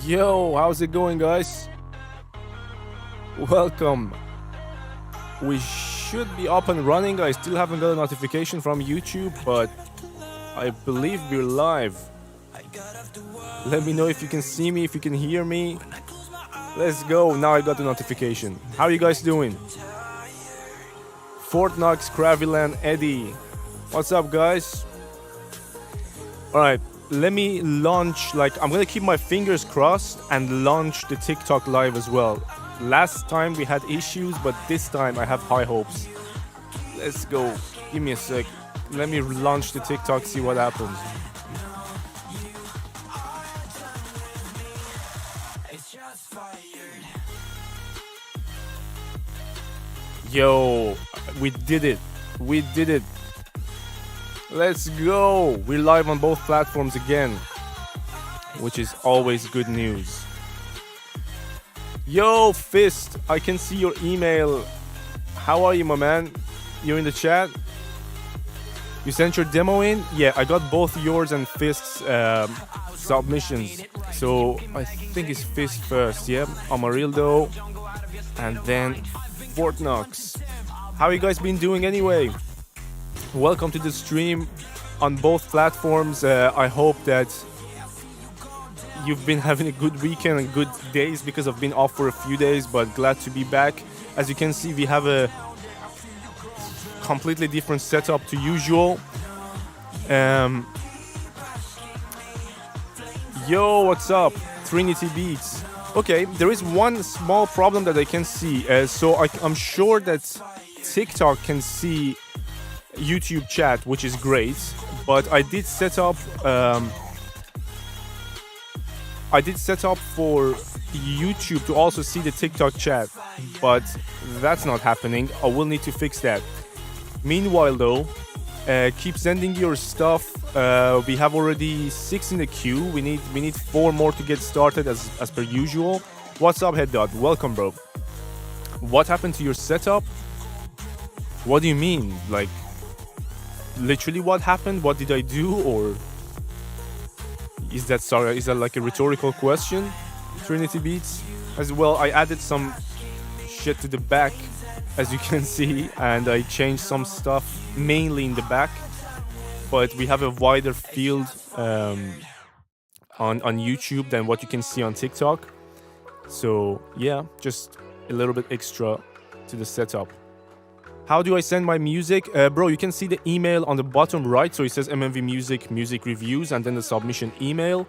Yo, how's it going, guys? Welcome. We should be up and running. I still haven't got a notification from YouTube, but I believe we're live. Let me know if you can see me, if you can hear me. Let's go. Now I got the notification. How are you guys doing? Fortnox, Cravilan, Eddie. What's up, guys? Alright, let me launch, I'm gonna keep my fingers crossed and launch the TikTok live as well. Last time we had issues, but this time I have high hopes. Let's go. Give me a sec. Let me launch the TikTok, see what happens. Yo, we did it. We did it. Let's go. We're live on both platforms again, which is always good news. Yo, Fist, I can see your email. How are you, my man? You're in the chat? You sent your demo in? Yeah, I got both yours and Fist's submissions. So I think it's Fist first, yeah? Amarildo, and then Fortnox. How you guys been doing anyway? Welcome to the stream on both platforms. I hope that you've been having a good weekend and good days, because I've been off for a few days, but glad to be back. As you can see, we have a completely different setup to usual. Yo, what's up? Trinity Beats. Okay, there is one small problem that I can see. I'm sure that TikTok can see YouTube chat, which is great, but I did set up for YouTube to also see the TikTok chat, but that's not happening. I will need to fix that. Meanwhile though, keep sending your stuff. We have already 6 in the queue. We need 4 more to get started as per usual. What's up, Head Dot? Welcome, bro. What happened to your setup? What do you mean? Like, literally what happened? What did I do? Or is that like a rhetorical question? Trinity Beats? As well, I added some shit to the back, as you can see, and I changed some stuff mainly in the back, but we have a wider field on YouTube than what you can see on TikTok. So yeah, just a little bit extra to the setup. How do I send my music? Bro, you can see the email on the bottom right. So it says MMV Music Reviews, and then the submission email.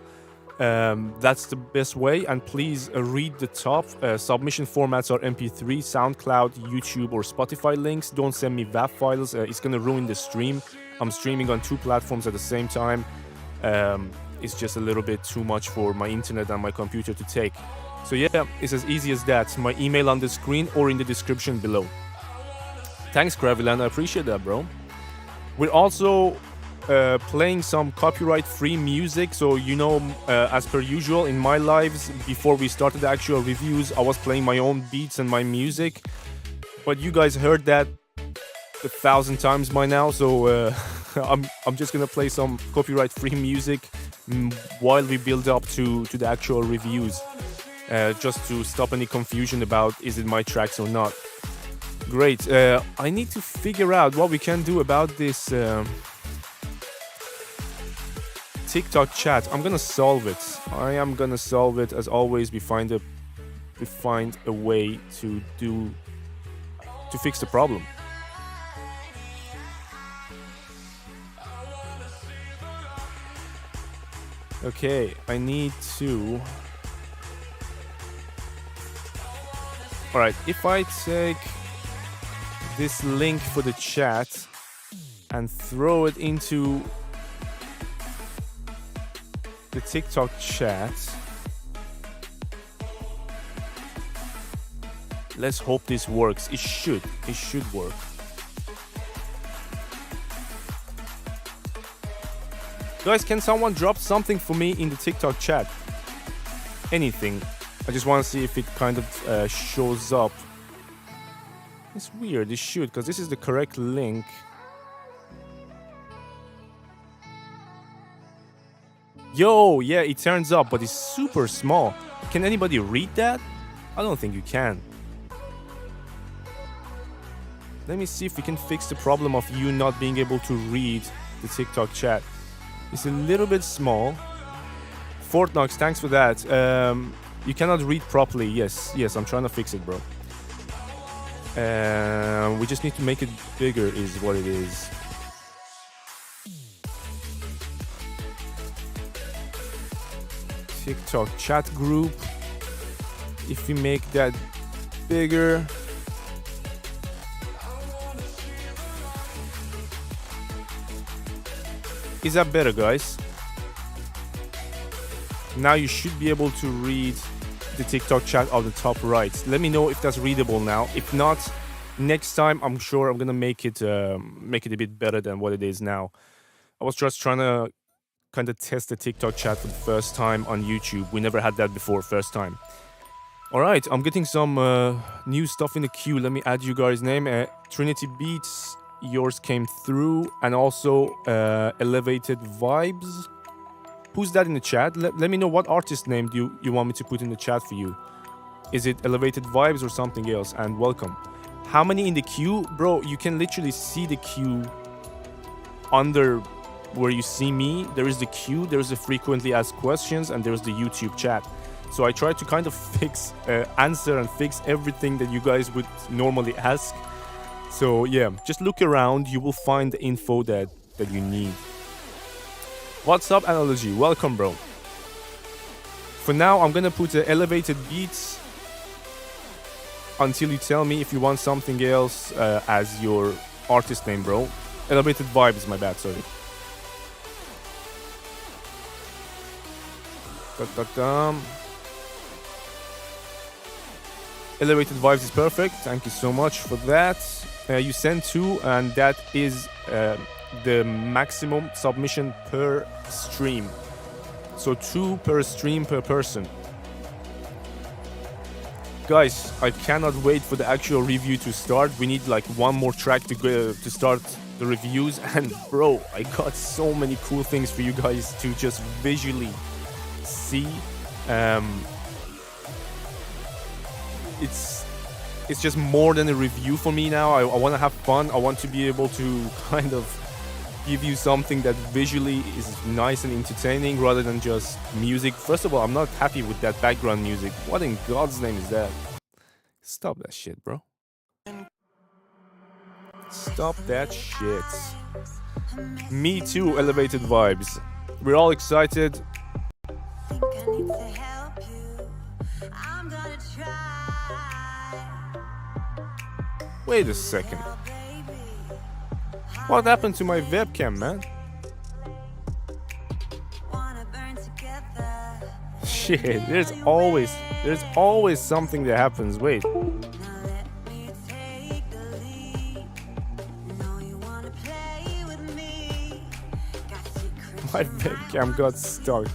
That's the best way. And please read the top. Submission formats are MP3, SoundCloud, YouTube, or Spotify links. Don't send me WAV files. It's going to ruin the stream. I'm streaming on 2 platforms at the same time. It's just a little bit too much for my internet and my computer to take. So yeah, it's as easy as that. My email on the screen or in the description below. Thanks, Cravilan. I appreciate that, bro. We're also playing some copyright-free music. So, as per usual, in my lives, before we started the actual reviews, I was playing my own beats and my music. But you guys heard that 1,000 times by now. So I'm just going to play some copyright-free music while we build up to the actual reviews. Just to stop any confusion about is it my tracks or not. Great. I need to figure out what we can do about this TikTok chat. I'm gonna solve it. I am gonna solve it. As always, we find a way to fix the problem. Okay, I need to. All right. If I take this link for the chat and throw it into the TikTok chat. Let's hope this works. It should work. Guys, can someone drop something for me in the TikTok chat? Anything. I just want to see if it kind of shows up. It's weird, it should, because this is the correct link. Yo, yeah, it turns up, but it's super small. Can anybody read that? I don't think you can. Let me see if we can fix the problem of you not being able to read the TikTok chat. It's a little bit small. Fortnox, thanks for that. You cannot read properly. Yes, I'm trying to fix it, bro. We just need to make it bigger is what it is. TikTok chat group. If we make that bigger. Is that better, guys? Now you should be able to read the TikTok chat on the top right. Let me know if that's readable now. If not, next time I'm sure I'm gonna make it a bit better than what it is now. I was just trying to kind of test the TikTok chat for the first time on YouTube. We never had that before, first time. All right, I'm getting some new stuff in the queue. Let me add you guys' name. Trinity Beats, yours came through, and also Elevated Vibes. Who's that in the chat? Let me know what artist name you want me to put in the chat for you. Is it Elevated Vibes or something else? And welcome. How many in the queue? Bro, you can literally see the queue under where you see me. There is the queue, there's the frequently asked questions, and there's the YouTube chat. So I try to kind of answer and fix everything that you guys would normally ask. So yeah, just look around, you will find the info that you need. What's up, Analogy? Welcome, bro. For now, I'm gonna put Elevated Beats until you tell me if you want something else as your artist name, bro. Elevated Vibes, my bad, sorry. Elevated Vibes is perfect. Thank you so much for that. You sent 2, and that is the maximum submission per stream. So 2 per stream per person. Guys, I cannot wait for the actual review to start. We need like one more track to start the reviews. And bro, I got so many cool things for you guys to just visually see. It's just more than a review for me now. I want to have fun. I want to be able to kind of give you something that visually is nice and entertaining rather than just music. First of all, I'm not happy with that background music. What in God's name is that? Stop that shit, bro. Stop that shit. Me too, Elevated Vibes. We're all excited. Wait a second. What happened to my webcam, man? Shit, there's always something that happens. Wait. My webcam got stuck.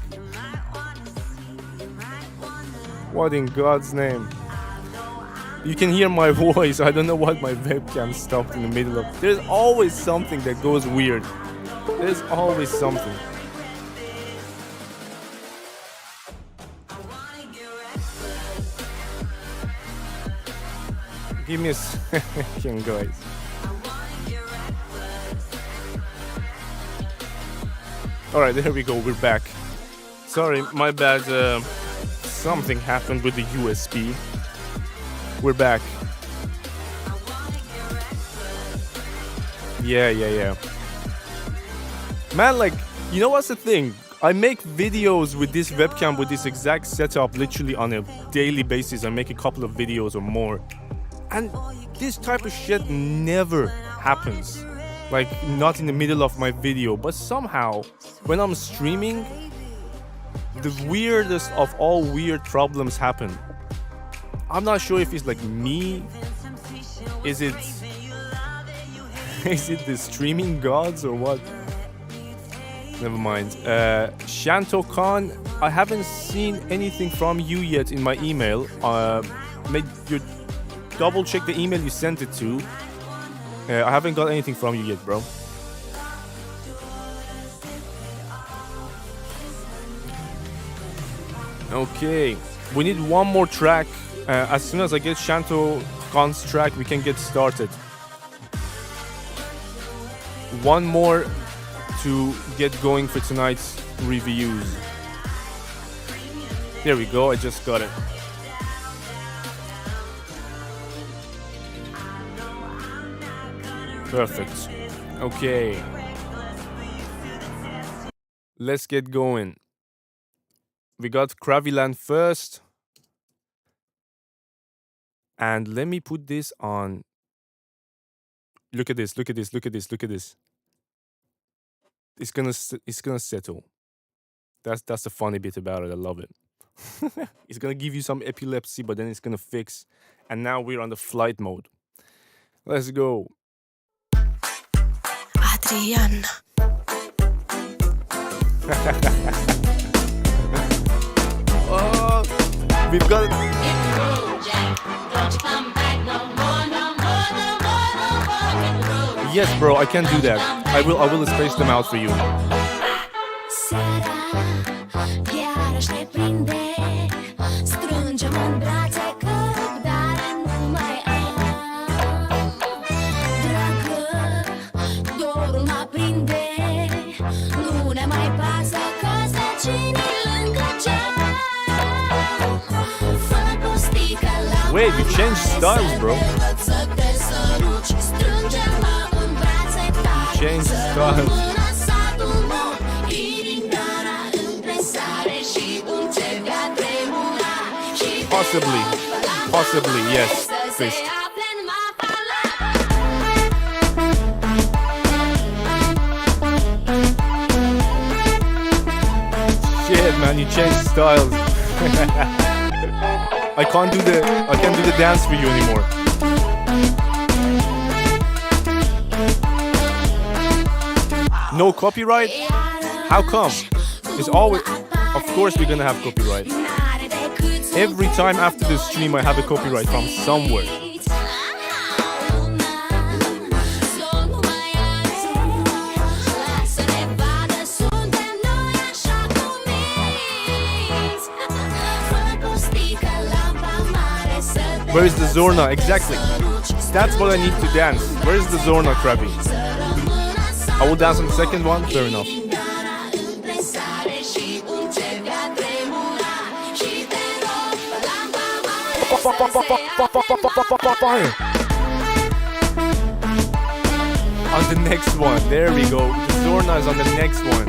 What in God's name? You can hear my voice. I don't know what my webcam stopped in the middle of. There's always something that goes weird. There's always something. Give me a second, guys. Alright, there we go. We're back. Sorry, my bad. Something happened with the USB. We're back. Yeah. Man, like, you know what's the thing? I make videos with this webcam, with this exact setup, literally on a daily basis. I make a couple of videos or more. And this type of shit never happens. Like, not in the middle of my video. But somehow, when I'm streaming, the weirdest of all weird problems happen. I'm not sure if it's like me. Is it the streaming gods or what? Never mind. Shanto Khan, I haven't seen anything from you yet in my email. Make you double check the email you sent it to. I haven't got anything from you yet, bro. Okay, we need one more track. As soon as I get Shanto Khan's track, we can get started. One more to get going for tonight's reviews. There we go, I just got it. Perfect. Okay. Let's get going. We got Kraviland first. And let me put this on. Look at this, look at this, look at this, look at this. It's gonna settle. That's the funny bit about it. I love it. It's gonna give you some epilepsy, but then it's gonna fix. And now we're on the flight mode. Let's go. Adrian. Oh, we've got it. Yes, bro, I can do that. I will space them out for you. Wait, you changed styles, bro. You changed styles. Possibly, yes. Fist. Shit, man, you changed styles. I can't do the dance for you anymore. No copyright? How come? It's always, of course we're gonna have copyright. Every time after the stream I have a copyright from somewhere. Where is the Zorna? Exactly. That's what I need to dance. Where is the Zorna, Krabby? I will dance on the second one. Fair enough. On the next one. There we go. The Zorna is on the next one.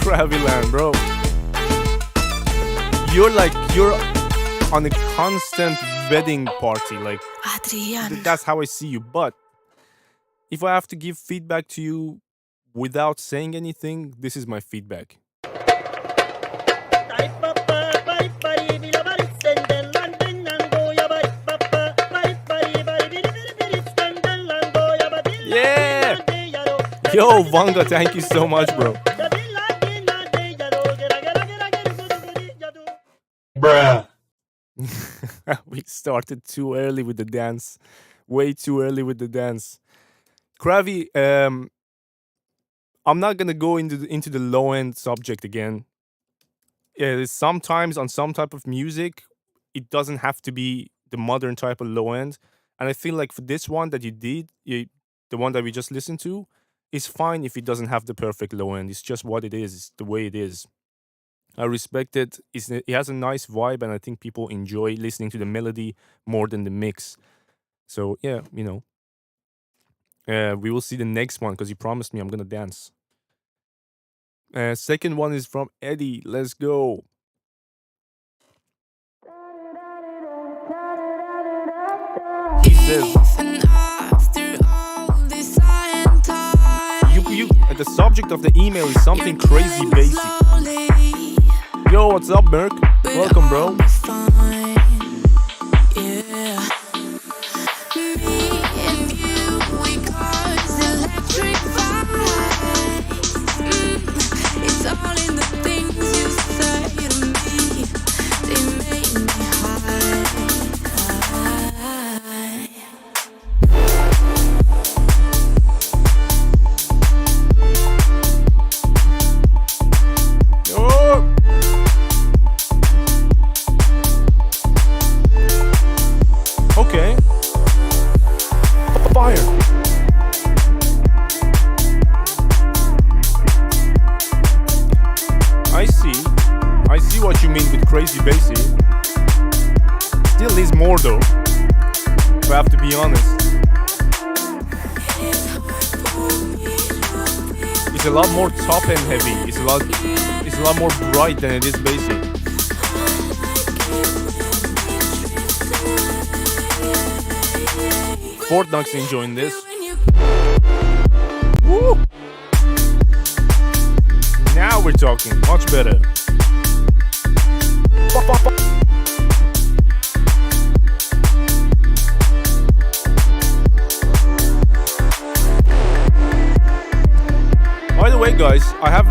Kraviland, bro. You're on a constant wedding party. Like, Adrian. that's how I see you. But if I have to give feedback to you without saying anything, this is my feedback. Yeah! Yo, Vanga, thank you so much, bro. Bruh. We started too early with the dance. Way too early with the dance. Kravi, I'm not gonna go into the low end subject again. Sometimes on some type of music, it doesn't have to be the modern type of low end. And I feel like for this one that you did, the one that we just listened to, is fine if it doesn't have the perfect low end. It's just what it is. It's the way it is. I respect it. It has a nice vibe, and I think people enjoy listening to the melody more than the mix. So yeah, we will see the next one because you promised me I'm gonna dance. Second one is from Eddie. Let's go. He says, the subject of the email is something crazy basic. Yo, what's up, Merc? Welcome, bro. more though, if I have to be honest. It's a lot more top end heavy. It's a lot more bright than it is basic. Fortnite's enjoying this. Woo! Now we're talking much better. By the way, guys, I have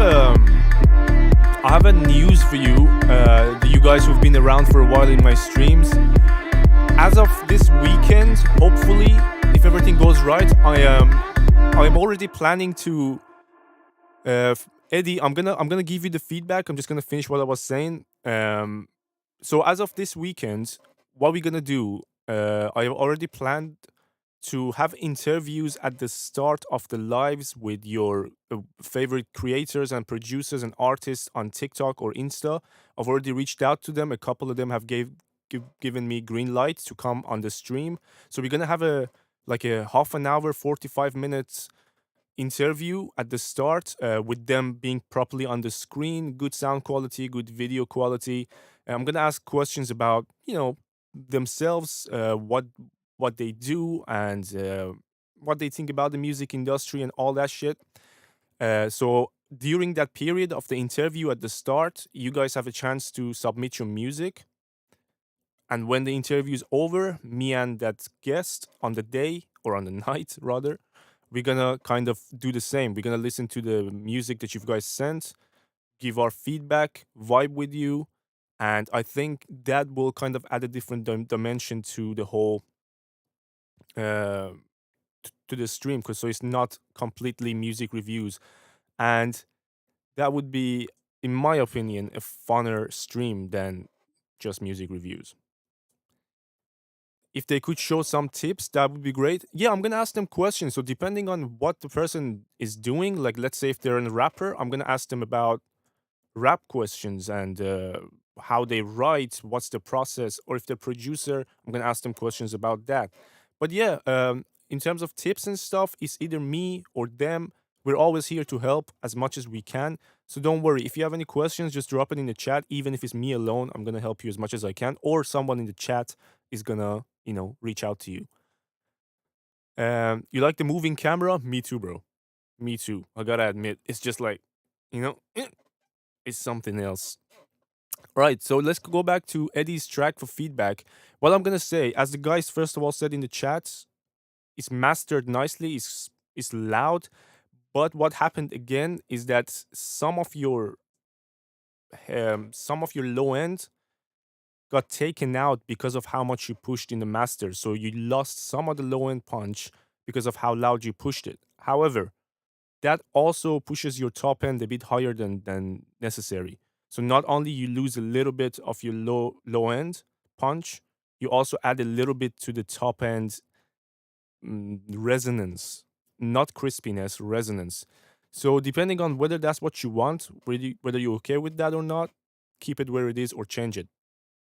a news for you. You guys who've been around for a while in my streams. As of this weekend, hopefully, if everything goes right, I'm already planning to. Eddie, I'm gonna give you the feedback. I'm just gonna finish what I was saying. So as of this weekend, what we're gonna do? I have already planned to have interviews at the start of the lives with your favorite creators and producers and artists on TikTok or Insta. I've already reached out to them. A couple of them have given me green lights to come on the stream. So we're gonna have a half an hour, 45 minutes interview at the start with them being properly on the screen, good sound quality, good video quality. I'm gonna ask questions about themselves, what they do, and what they think about the music industry and all that shit. So during that period of the interview at the start, you guys have a chance to submit your music. And when the interview is over, me and that guest on the day, or on the night rather, we're gonna kind of do the same. We're gonna listen to the music that you guys sent, give our feedback, vibe with you, and I think that will kind of add a different dimension to the whole to the stream, because so it's not completely music reviews, and that would be, in my opinion, a funner stream than just music reviews. If they could show some tips, that would be great. Yeah, I'm gonna ask them questions. So depending on what the person is doing, like let's say if they're a rapper, I'm gonna ask them about rap questions and how they write, what's the process. Or if they're producer, I'm gonna ask them questions about that. But yeah, in terms of tips and stuff, it's either me or them. We're always here to help as much as we can. So don't worry. If you have any questions, just drop it in the chat. Even if it's me alone, I'm gonna help you as much as I can. Or someone in the chat is gonna, reach out to you. You like the moving camera? Me too, bro. Me too. I gotta admit, it's just like, it's something else. Right, so let's go back to Eddie's track for feedback. What I'm gonna say, as the guys first of all said in the chat, it's mastered nicely, it's loud, but what happened again is that some of your low end got taken out because of how much you pushed in the master. So you lost some of the low end punch because of how loud you pushed it. However, that also pushes your top end a bit higher than necessary. So not only you lose a little bit of your low end punch, you also add a little bit to the top end resonance, not crispiness, resonance. So depending on whether that's what you want, whether you're okay with that or not, keep it where it is or change it.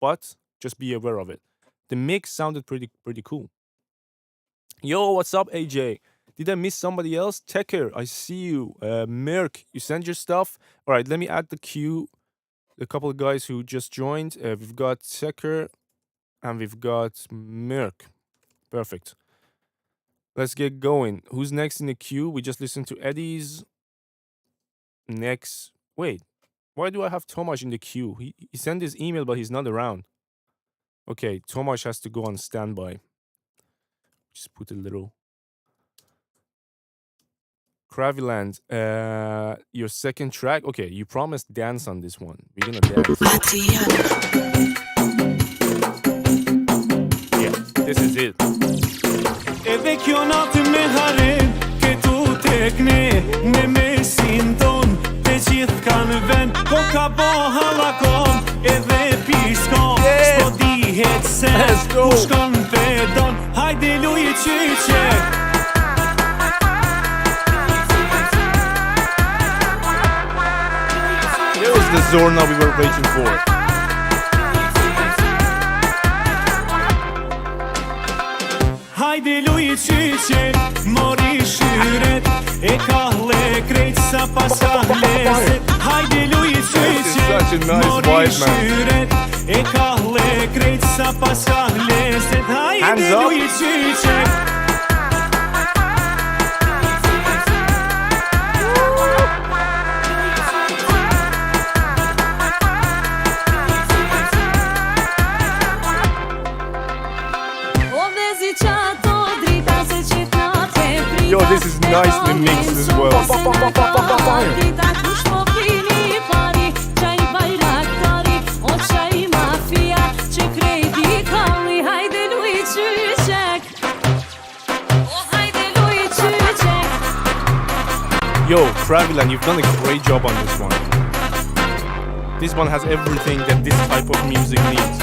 But just be aware of it. The mix sounded pretty cool. Yo, what's up, AJ? Did I miss somebody else? Tecker, I see you. Merk, you send your stuff. All right, let me add the queue. A couple of guys who just joined. We've got Tecker and we've got Merk. Perfect. Let's get going. Who's next in the queue? We just listened to Eddie's. Next. Wait. Why do I have Tomasz in the queue? He sent his email, but he's not around. Okay, Tomasz has to go on standby. Just put a little. Kraviland, your second track. Okay, you promised dance on this one. We're gonna dance. Yeah, this is it. Gjithë kanë vend, po ka bo halakon, edhe piskon, s'po dihet se, ku shkon pedon, hajde luj qyqe. Here was the Zorna we were waiting for. Hajde luj qyqet, mori shyret E kahle krejt sa pasa leset Hajde luj qyqet, mori shyret E kahle krejt sa pasa leset Hajde luj qyqet Yo, this is nicely mixed as well. Yo, Kravilan, you've done a great job on this one. This one has everything that this type of music needs.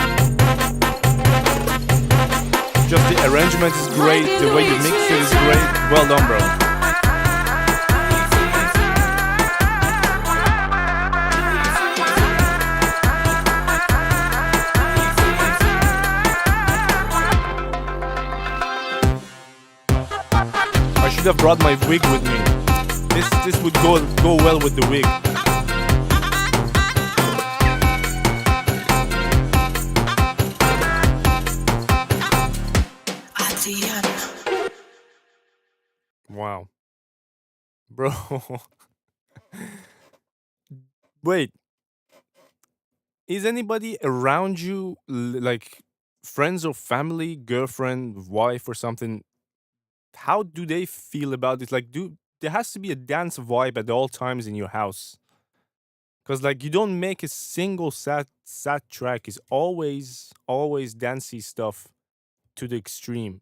Just the arrangement is great, the way you mix it is great. Well done, bro. I should have brought my wig with me. This would go well with the wig. Wow. Bro. Wait. Is anybody around you, like friends or family, girlfriend, wife or something? How do they feel about it? Like, there has to be a dance vibe at all times in your house. Because, like, you don't make a single sad track. It's always dancey stuff to the extreme.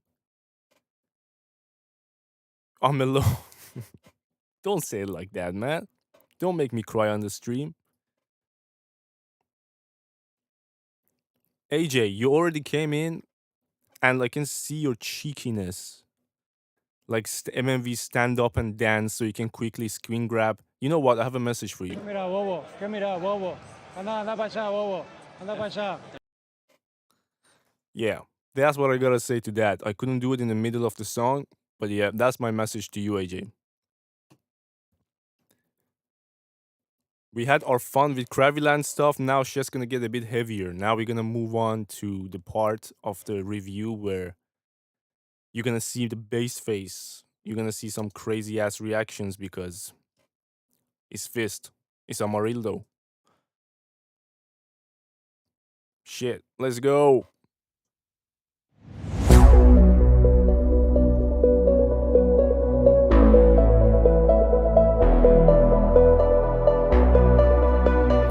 I'm alone. Don't say it like that, man. Don't make me cry on the stream. AJ, you already came in and I can see your cheekiness. Like MMV stand up and dance so you can quickly screen grab. You know what? I have a message for you. Yeah, that's what I gotta say to that. I couldn't do it in the middle of the song, but yeah, that's my message to you, AJ. We had our fun with Kraviland stuff. Now shit's gonna get a bit heavier. Now we're gonna move on to the part of the review where you're gonna see the bass face. You're gonna see some crazy ass reactions because it's Fist. It's Amarildo. Shit, let's go.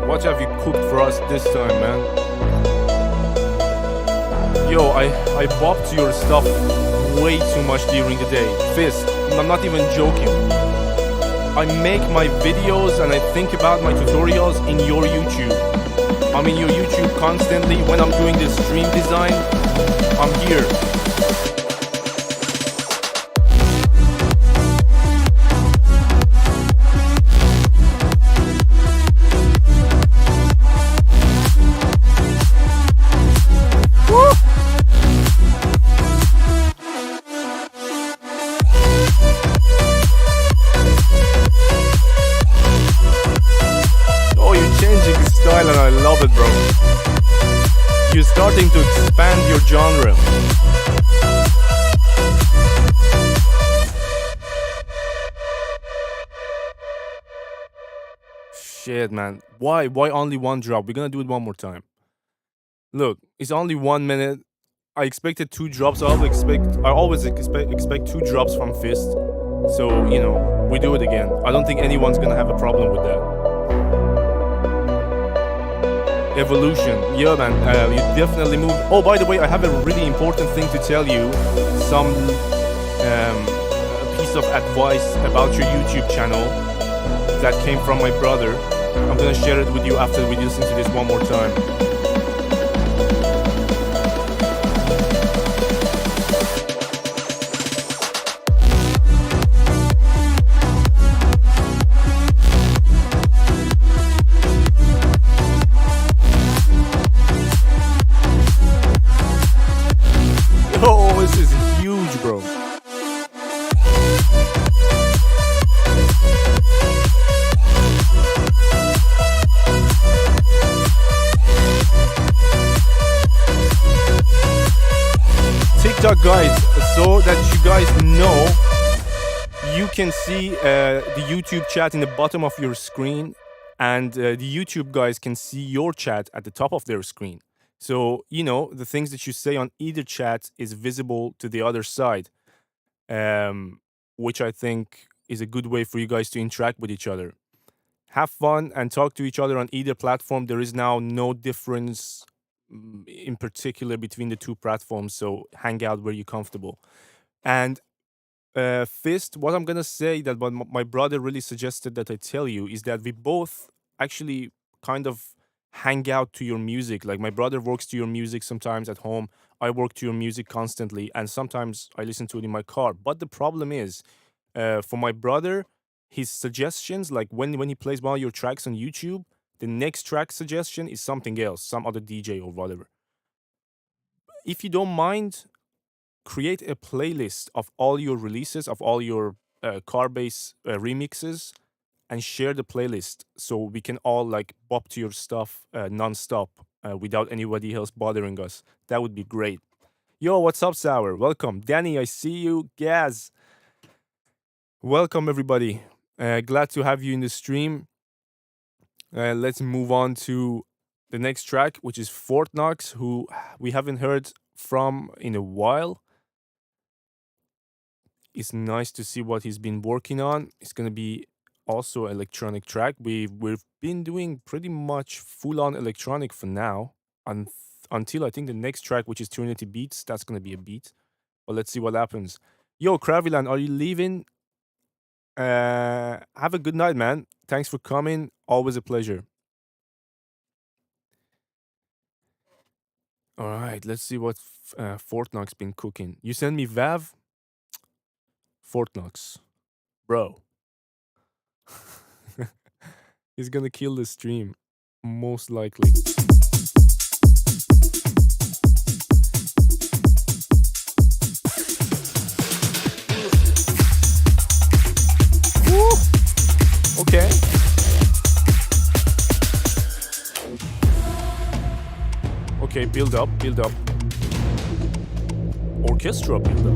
What have you cooked for us this time, man? Yo, I bopped your stuff way too much during the day. Fist, I'm not even joking. I make my videos and I think about my tutorials in your YouTube. I'm in your YouTube constantly. When I'm doing the stream design, I'm here. Starting to expand your genre. Shit, man. Why only one drop? We're gonna do it one more time. Look, it's only 1 minute. I expected 2 drops. I always expect 2 drops from Fist. So, you know, we do it again. I don't think anyone's gonna have a problem with that. Evolution. Yeah, man, you definitely moved. Oh, by the way, I have a really important thing to tell you. Some piece of advice about your YouTube channel that came from my brother. I'm gonna share it with you after we listen to this one more time. Oh, this is huge, bro. TikTok, guys, so that you guys know, you can see the YouTube chat in the bottom of your screen, and the YouTube guys can see your chat at the top of their screen. So, you know, the things that you say on either chat is visible to the other side, which I think is a good way for you guys to interact with each other. Have fun and talk to each other on either platform. There is now no difference in particular between the two platforms, so hang out where you're comfortable. And Fist, what I'm gonna say that what my brother really suggested that I tell you is that we both actually kind of hang out to your music. Like my brother works to your music sometimes at home. I work to your music constantly, and sometimes I listen to it in my car. But the problem is, for my brother, his suggestions, like when he plays one of your tracks on YouTube, the next track suggestion is something else, some other DJ or whatever. If you don't mind, create a playlist of all your releases, of all your car bass remixes, and share the playlist so we can all like bop to your stuff non-stop without anybody else bothering us. That would be great. Yo, what's up, Sour? Welcome. Danny, I see you. Gaz. Welcome, everybody. Glad to have you in the stream. Let's move on to the next track, which is XENYX, who we haven't heard from in a while. It's nice to see what he's been working on. It's going to be also an electronic track. We've been doing pretty much full-on electronic for now, until I think the next track, which is Trinity Beats, that's going to be a beat. But let's see what happens. Yo, Kravilan, are you leaving? Have a good night, man. Thanks for coming. Always a pleasure. All right, let's see what XENYX been cooking. You send me Vav? XENYX. Bro. He's gonna kill the stream. Most likely. Woo! Okay. Okay, build up, build up. Orchestra build up.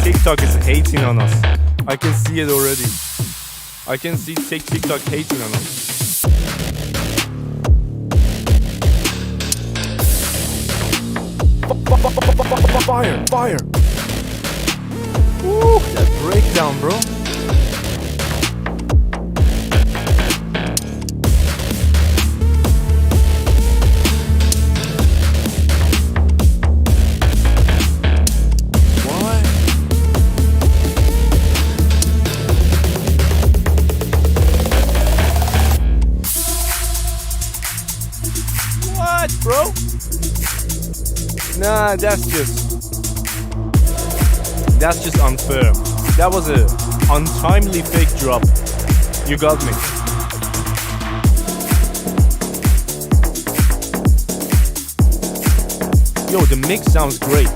TikTok is hating on us. I can see it already. I can see TikTok hating on us. Fire, fire. Woo, that breakdown, bro. Bro? Nah, that's just unfair. That was a untimely fake drop. You got me. Yo, the mix sounds great.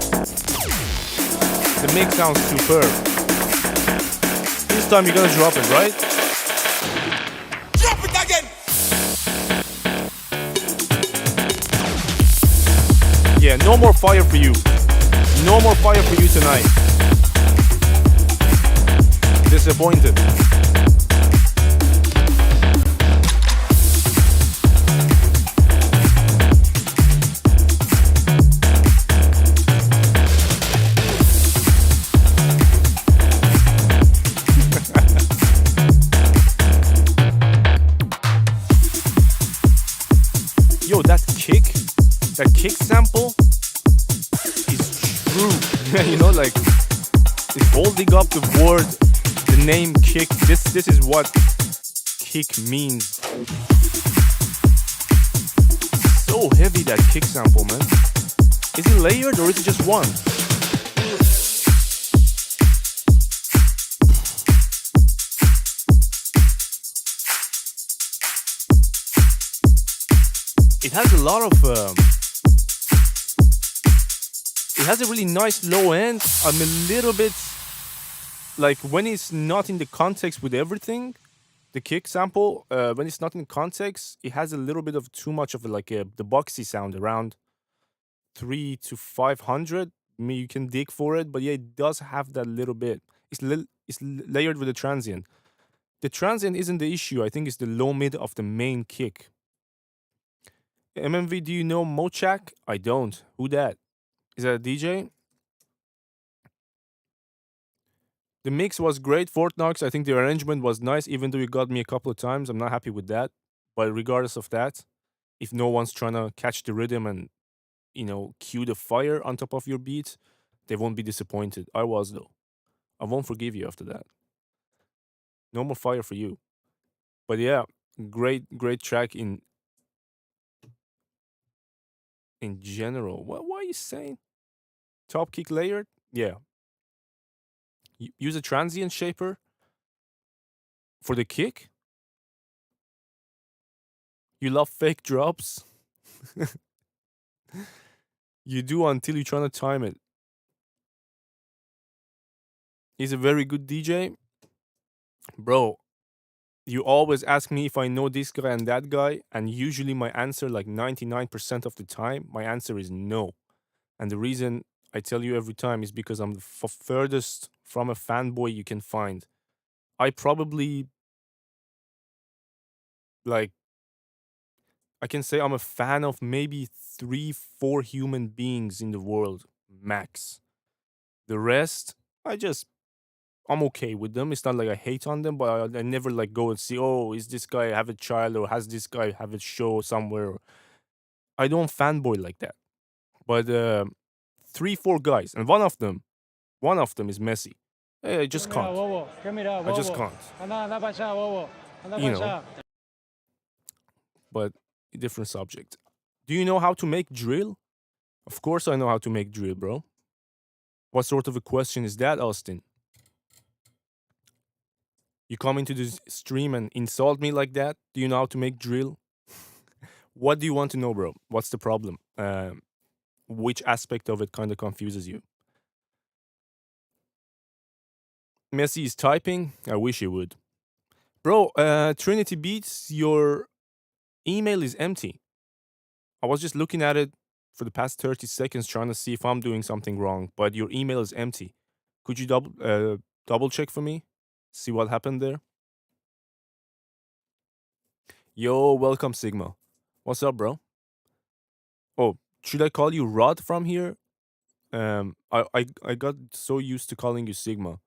The mix sounds superb. This time you're gonna drop it, right? Drop it again! Yeah, no more fire for you. No more fire for you tonight. Disappointed. that kick sample is true. You know, like it's holding up the word, the name kick. This is what kick means. So heavy, that kick sample, man. Is it layered or is it just one? It has a lot of it has a really nice low end. I'm a little bit like, when it's not in the context with everything, the kick sample, when it's not in context, it has a little bit of too much of the boxy sound, around 3 to 500. I mean, you can dig for it, but yeah, it does have that little bit. It's layered with the transient. The transient isn't the issue. I think it's the low mid of the main kick. MMV, do you know Mochak? I don't. Who that? Is that a DJ? The mix was great, Fort Knox. I think the arrangement was nice, even though you got me a couple of times. I'm not happy with that. But regardless of that, if no one's trying to catch the rhythm and, you know, cue the fire on top of your beat, they won't be disappointed. I was, though. I won't forgive you after that. No more fire for you. But yeah, great track in general. What are you saying? Top kick layered? Yeah. Use a transient shaper for the kick? You love fake drops? You do, until you're trying to time it. He's a very good DJ. Bro, you always ask me if I know this guy and that guy, and usually my answer, like 99% of the time, my answer is no. And the reason I tell you every time is because I'm the furthest from a fanboy you can find. I probably, like, I can say I'm a fan of maybe 3-4 human beings in the world, max. The rest, I'm okay with them. It's not like I hate on them, but I never like go and see, oh, is this guy have a child, or has this guy have a show somewhere? I don't fanboy like that. But 3-4 guys, and one of them is Messi. I just can't. I just can't. You know. But a different subject. Do you know how to make drill? Of course I know how to make drill, bro. What sort of a question is that, Austin? You come into this stream and insult me like that? Do you know how to make drill? What do you want to know, bro? What's the problem? Which aspect of it kind of confuses you? Messi is typing. I wish he would. Bro, Trinity Beats, your email is empty. I was just looking at it for the past 30 seconds trying to see if I'm doing something wrong, but your email is empty. Could you double check for me? See what happened there? Yo, welcome, Sigma. What's up, bro? Oh, should I call you Rod from here? I got so used to calling you Sigma.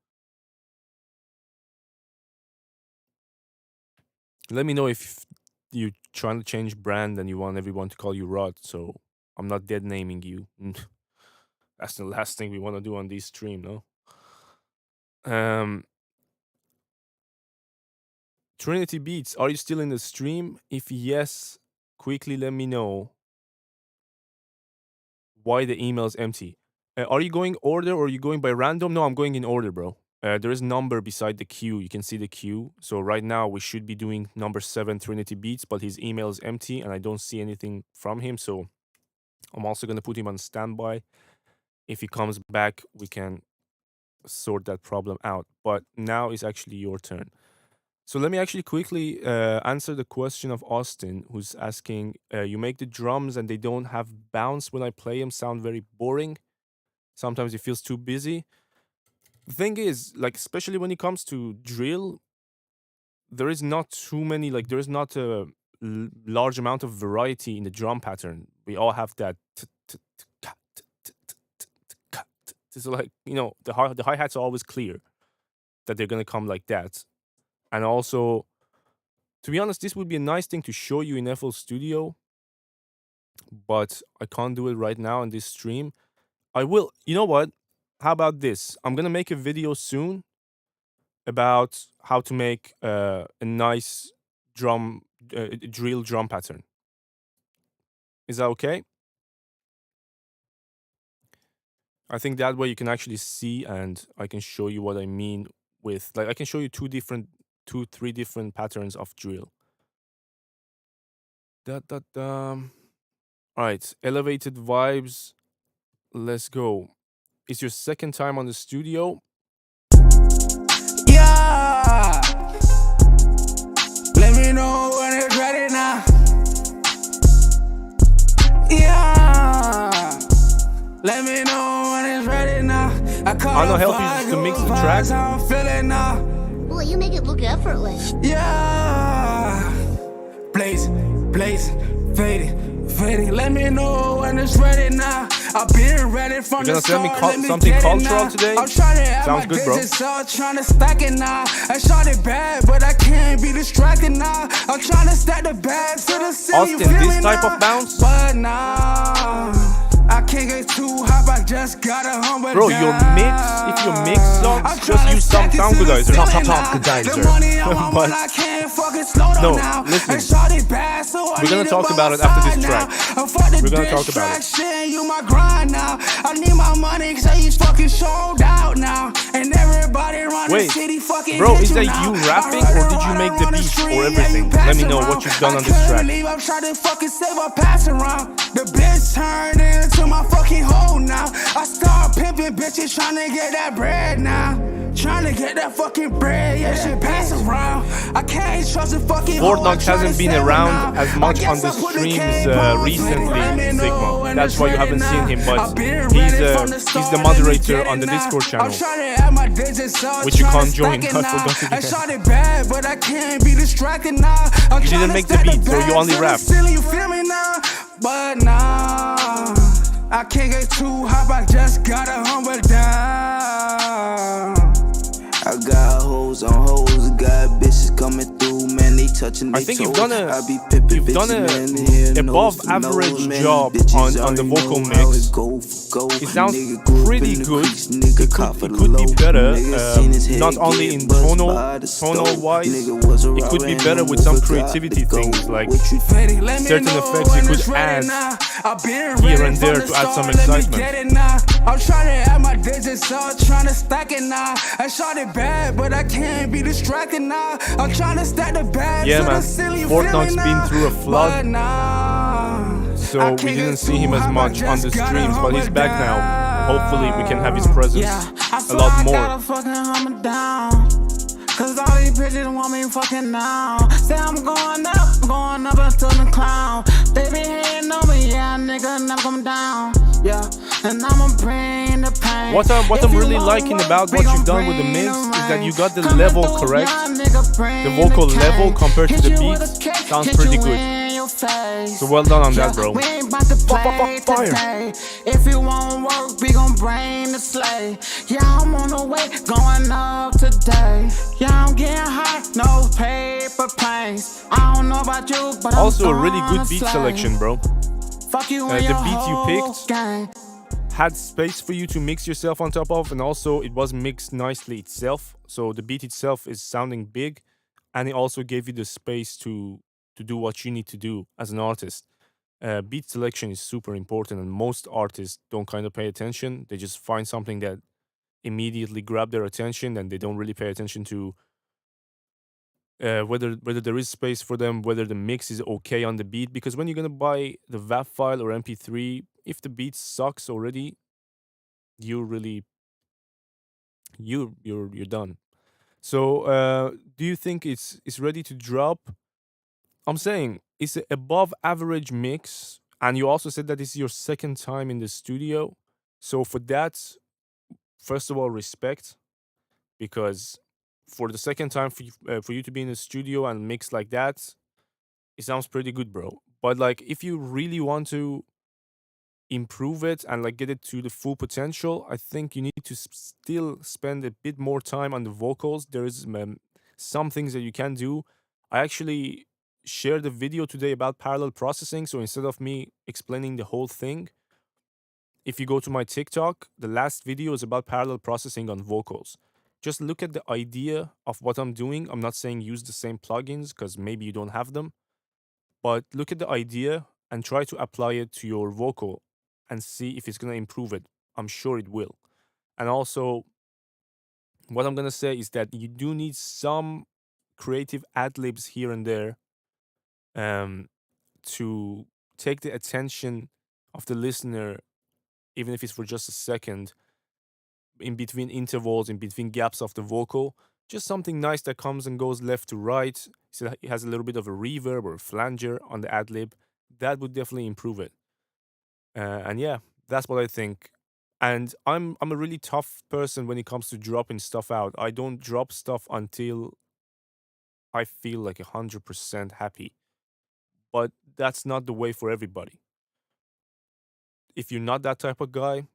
Let me know if you're trying to change brand and you want everyone to call you Rod, so I'm not dead naming you. That's the last thing we want to do on this stream, no? Trinity Beats, are you still in the stream? If yes, quickly let me know why the email is empty. Are you going order or are you going by random? No, I'm going in order, bro. There is number beside the queue. You can see the queue. So right now we should be doing number 7, Trinity Beats, but his email is empty and I don't see anything from him. So I'm also going to put him on standby. If he comes back, we can sort that problem out. But now is actually your turn. So let me actually quickly answer the question of Austin, who's asking, you make the drums and they don't have bounce when I play them, sound very boring. Sometimes it feels too busy. The thing is, like, especially when it comes to drill, there is not too many, like, there is not a large amount of variety in the drum pattern. We all have that. So, like, you know, the hi-hats are always clear that they're going to come like that. And also, to be honest, this would be a nice thing to show you in FL Studio. but I can't do it right now in this stream. I will. You know what? How about this? I'm gonna make a video soon about how to make a nice drum drill drum pattern. Is that okay? I think that way you can actually see, and I can show you what I mean with, like, I can show you three different patterns of drill. All right, elevated vibes. Let's go. It's your second time on the studio. Yeah. Let me know when it's ready now. Yeah. Let me know when it's ready now. I know help you to mix the track. I'm feeling now. Well, you make it look effortless. Yeah. Blaze, fading. Let me know when it's ready now. I've been ready from You're the gonna start. send me something cultural today? I'm trying to add Sounds my good, bro. digits up, trying to stack it now. I shot it bad, but I can't be distracted now. I'm trying to stack the bags to the ceiling. Austin, this type of bounce? But now I can't get too hot. I just gotta humble Bro, down. your mix, if your mix sucks, just use some sound goodizer. But no, listen. We're gonna talk about it after this track. We're gonna talk about it. You my grind now. I need my money, cause he's fucking sold out now. And everybody run the Wait, city fucking bro, hit is you that now. you rapping, I heard or did you it make right the on beat street, or yeah, everything? you Let me pass know around. what you've done on I this couldn't track. believe I'm trying to fucking save a pass around. The bitch turned into my fucking hole now. I start pimping bitches trying to get that bread now. Trying to get that fucking bread, yeah, shit pass around. I can't trust a fucking Fortnite hasn't been around as much on the streams recently, Sigma. That's why you haven't seen him, but he's the moderator on the Discord channel, which you can't join. I forgot to do I that. shot it bad, but I can't be distracted now. You didn't make the beat, so you only rap. You feel me now? But now I can't get too hot. I just gotta humble down. I got hoes on hoes, got bitches coming through, man, they touching I they think toes. you've done I be pimping you've done bitches, man, here a nose above to average nose, man, job bitches on the already vocal know how mix. it go for go. It sounds Nigga grew up pretty in the good. creeks, nigga It caught for could the be low. better, Nigga seen his head not only get in buzzed tonal by the stove. wise. Nigga was a It could be robber better and with some Uber got creativity to go. things, like What you certain effects you could add here and there to add some excitement. I'm trying to add my digits up, trying to stack it now. I shot it bad, but I can't be distracted now. I'm trying to stack the bags. Yeah, man. Fortnite's been through a flood, so we didn't see him as much on the streams, but he's back now. Hopefully we can have his presence a lot more. Cause all these bitches want me fucking now. Say I'm going up until the clown. They be hating on me, yeah, nigga, never come down. Yeah, and I'ma bring the pain. What I'm really liking about what you've done with the mix is that you got the level correct. The vocal level compared to the beat sounds pretty good. So well done on that, bro. Fire. If you won't work, we gon' bring the sleigh. Yeah, I'm on the way, going up today. Yeah, I'm getting high, no paper planes. I don't know about you, but Also I'm a really good gonna beat slay. selection, bro. Fuck you The and your beat you whole picked gang. had space for you to mix yourself on top of, and also it was mixed nicely itself. So the beat itself is sounding big, and it also gave you the space to do what you need to do as an artist. Beat selection is super important, and most artists don't kind of pay attention. They just find something that immediately grab their attention, and they don't really pay attention to whether there is space for them, whether the mix is okay on the beat. Because when you're gonna buy the WAV file or MP3, if the beat sucks already, you're done. So do you think it's ready to drop? I'm saying it's an above average mix, and you also said that this is your second time in the studio. So for that, first of all, respect, because for the second time for you to be in the studio and mix like that, it sounds pretty good, bro. But like, if you really want to improve it and like get it to the full potential, I think you need to still spend a bit more time on the vocals. There is some things that you can do. I actually shared a video today about parallel processing. So instead of me explaining the whole thing, if you go to my TikTok, the last video is about parallel processing on vocals. Just look at the idea of what I'm doing. I'm not saying use the same plugins because maybe you don't have them, but look at the idea and try to apply it to your vocal and see if it's going to improve it. I'm sure it will. And also, what I'm going to say is that you do need some creative ad libs here and there to take the attention of the listener, even if it's for just a second, in between intervals, in between gaps of the vocal. Just something nice that comes and goes left to right. So it has a little bit of a reverb or a flanger on the ad lib. That would definitely improve it. And yeah, that's what I think. And I'm a really tough person when it comes to dropping stuff out. I don't drop stuff until I feel like 100% happy. But that's not the way for everybody. If you're not that type of guy,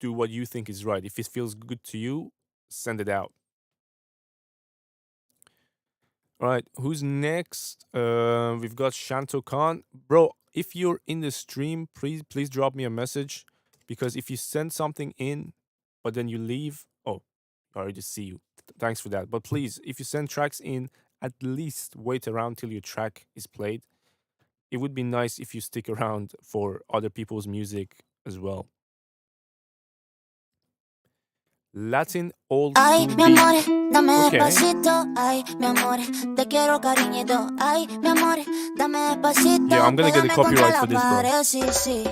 do what you think is right. If it feels good to you, send it out. All right, who's next? We've got Shanto Khan. Bro, if you're in the stream, please drop me a message, because if you send something in, but then you leave, oh, I already see you. Thanks for that. But please, if you send tracks in, at least wait around till your track is played. It would be nice if you stick around for other people's music as well. Latin old Ay, school mi amor, beat. dame Okay. despacito. Ay, mi amor, te quiero cariñito. Ay, mi amor, dame despacito. Yeah, I'm gonna get a Pégame contra copyright la for this, bro. pared, sí, sí.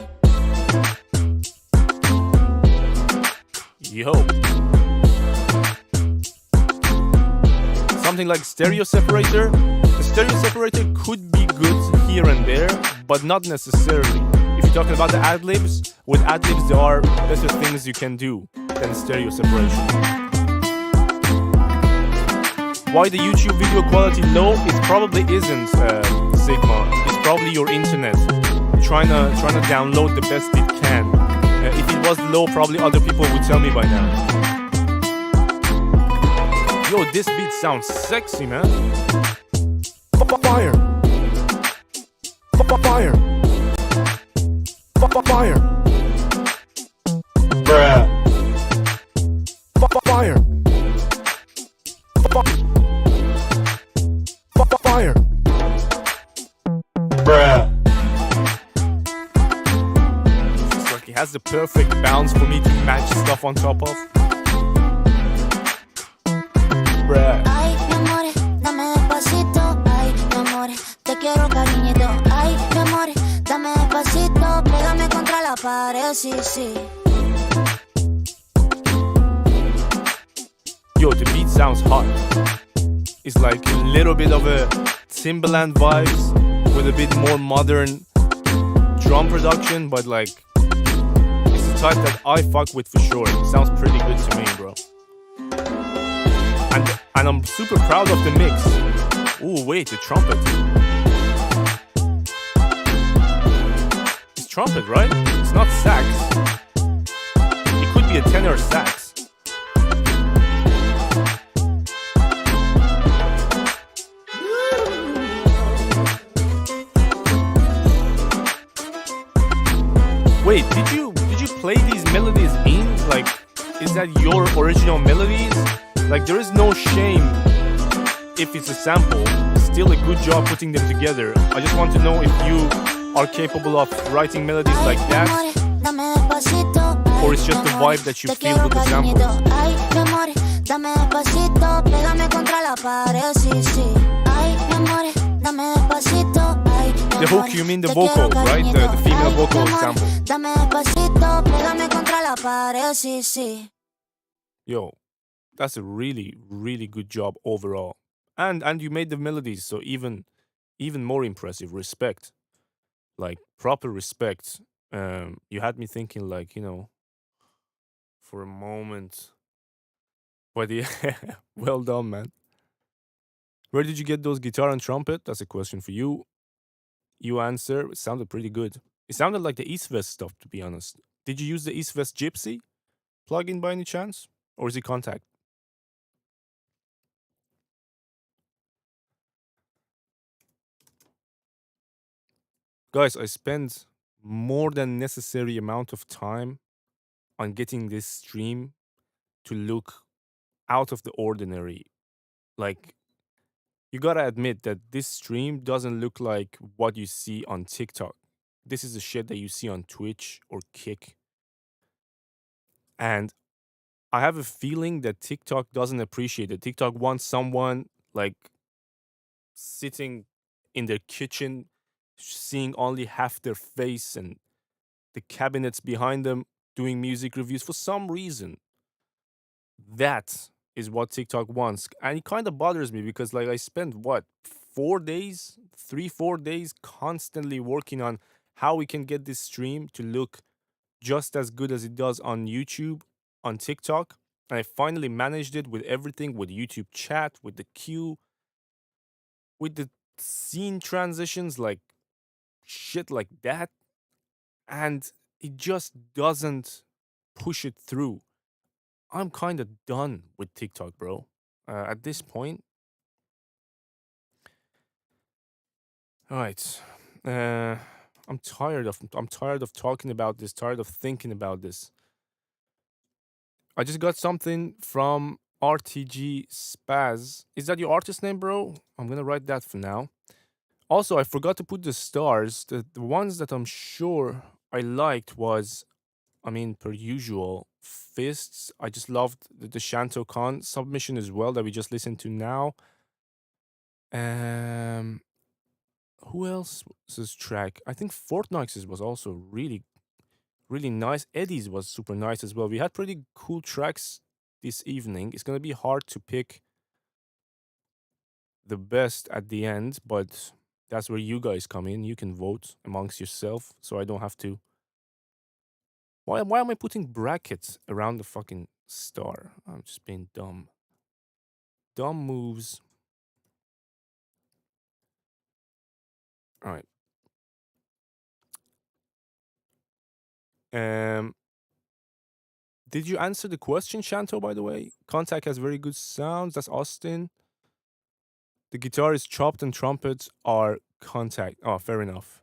Yo. Something like stereo separator. The stereo separator could be good here and there, but not necessarily. If you're talking about the ad-libs, with ad-libs there are better things you can do than stereo separation. Why the YouTube video quality low? It probably isn't, Sigma. It's probably your internet trying to download the best it can. If it was low, probably other people would tell me by now. Yo, this beat sounds sexy, man. Fire. Fire. Fire. Bruh. Fire. Fire. Bruh. It's like it has the perfect bounce for me to match stuff on top of. Bruh. Ay, mi amor, dame despacito. Ay, mi amor, te quiero cariñito. Ay, mi amor, dame despacito. Pégame contra la pared, sí, sí. Yo, the beat sounds hot. It's like a little bit of a Timbaland vibes with a bit more modern drum production, but like it's the type that I fuck with for sure. It sounds pretty good to me, bro. And I'm super proud of the mix. Oh wait, the trumpet. It's trumpet, right? It's not sax. It could be a tenor sax. Wait, did you play these melodies in? Like, is that your original melodies? Like, there is no shame if it's a sample. Still a good job putting them together. I just want to know if you are capable of writing melodies like that, or it's just the vibe that you feel with the samples. The hook, you mean the vocal, right? The female vocal sample. Yo, that's a really, really good job overall. And you made the melodies, so even more impressive. Respect. Like, proper respect. You had me thinking, like, you know, for a moment. But yeah, well done, man. Where did you get those guitar and trumpet? That's a question for you. You answer. It sounded pretty good. It sounded like the East West stuff, to be honest. Did you use the East West Gypsy plugin by any chance? Or is it Contact? Guys, I spent more than necessary amount of time on getting this stream to look out of the ordinary. Like, you gotta admit that this stream doesn't look like what you see on TikTok. This is the shit that you see on Twitch or Kick. And I have a feeling that TikTok doesn't appreciate it. TikTok wants someone like sitting in their kitchen, seeing only half their face and the cabinets behind them doing music reviews for some reason. That is what TikTok wants. And it kind of bothers me because like I spent what, 4 days, 3-4 days constantly working on how we can get this stream to look just as good as it does on YouTube, on TikTok. And I finally managed it with everything, with YouTube chat, with the queue, with the scene transitions, like shit like that. And it just doesn't push it through. I'm kind of done with TikTok, bro. At this point. All right. I'm tired of talking about this, tired of thinking about this. I just got something from RTG Spaz. Is that your artist name, bro? I'm gonna write that for now. Also, I forgot to put the stars. The ones that I'm sure I liked was, I mean, per usual, Fists. I just loved the Shanto Khan submission as well that we just listened to now. Who else was this track? I think Fortnite's was also really, really nice. Eddie's was super nice as well. We had pretty cool tracks this evening. It's gonna be hard to pick the best at the end, but that's where you guys come in. You can vote amongst yourself, so I don't have to. Why am I putting brackets around the fucking star? I'm just being dumb. Dumb moves. All right. Did you answer the question, Shanto, by the way? Contact has very good sounds. That's Austin. The guitar is chopped and trumpets are Contact. Oh, fair enough.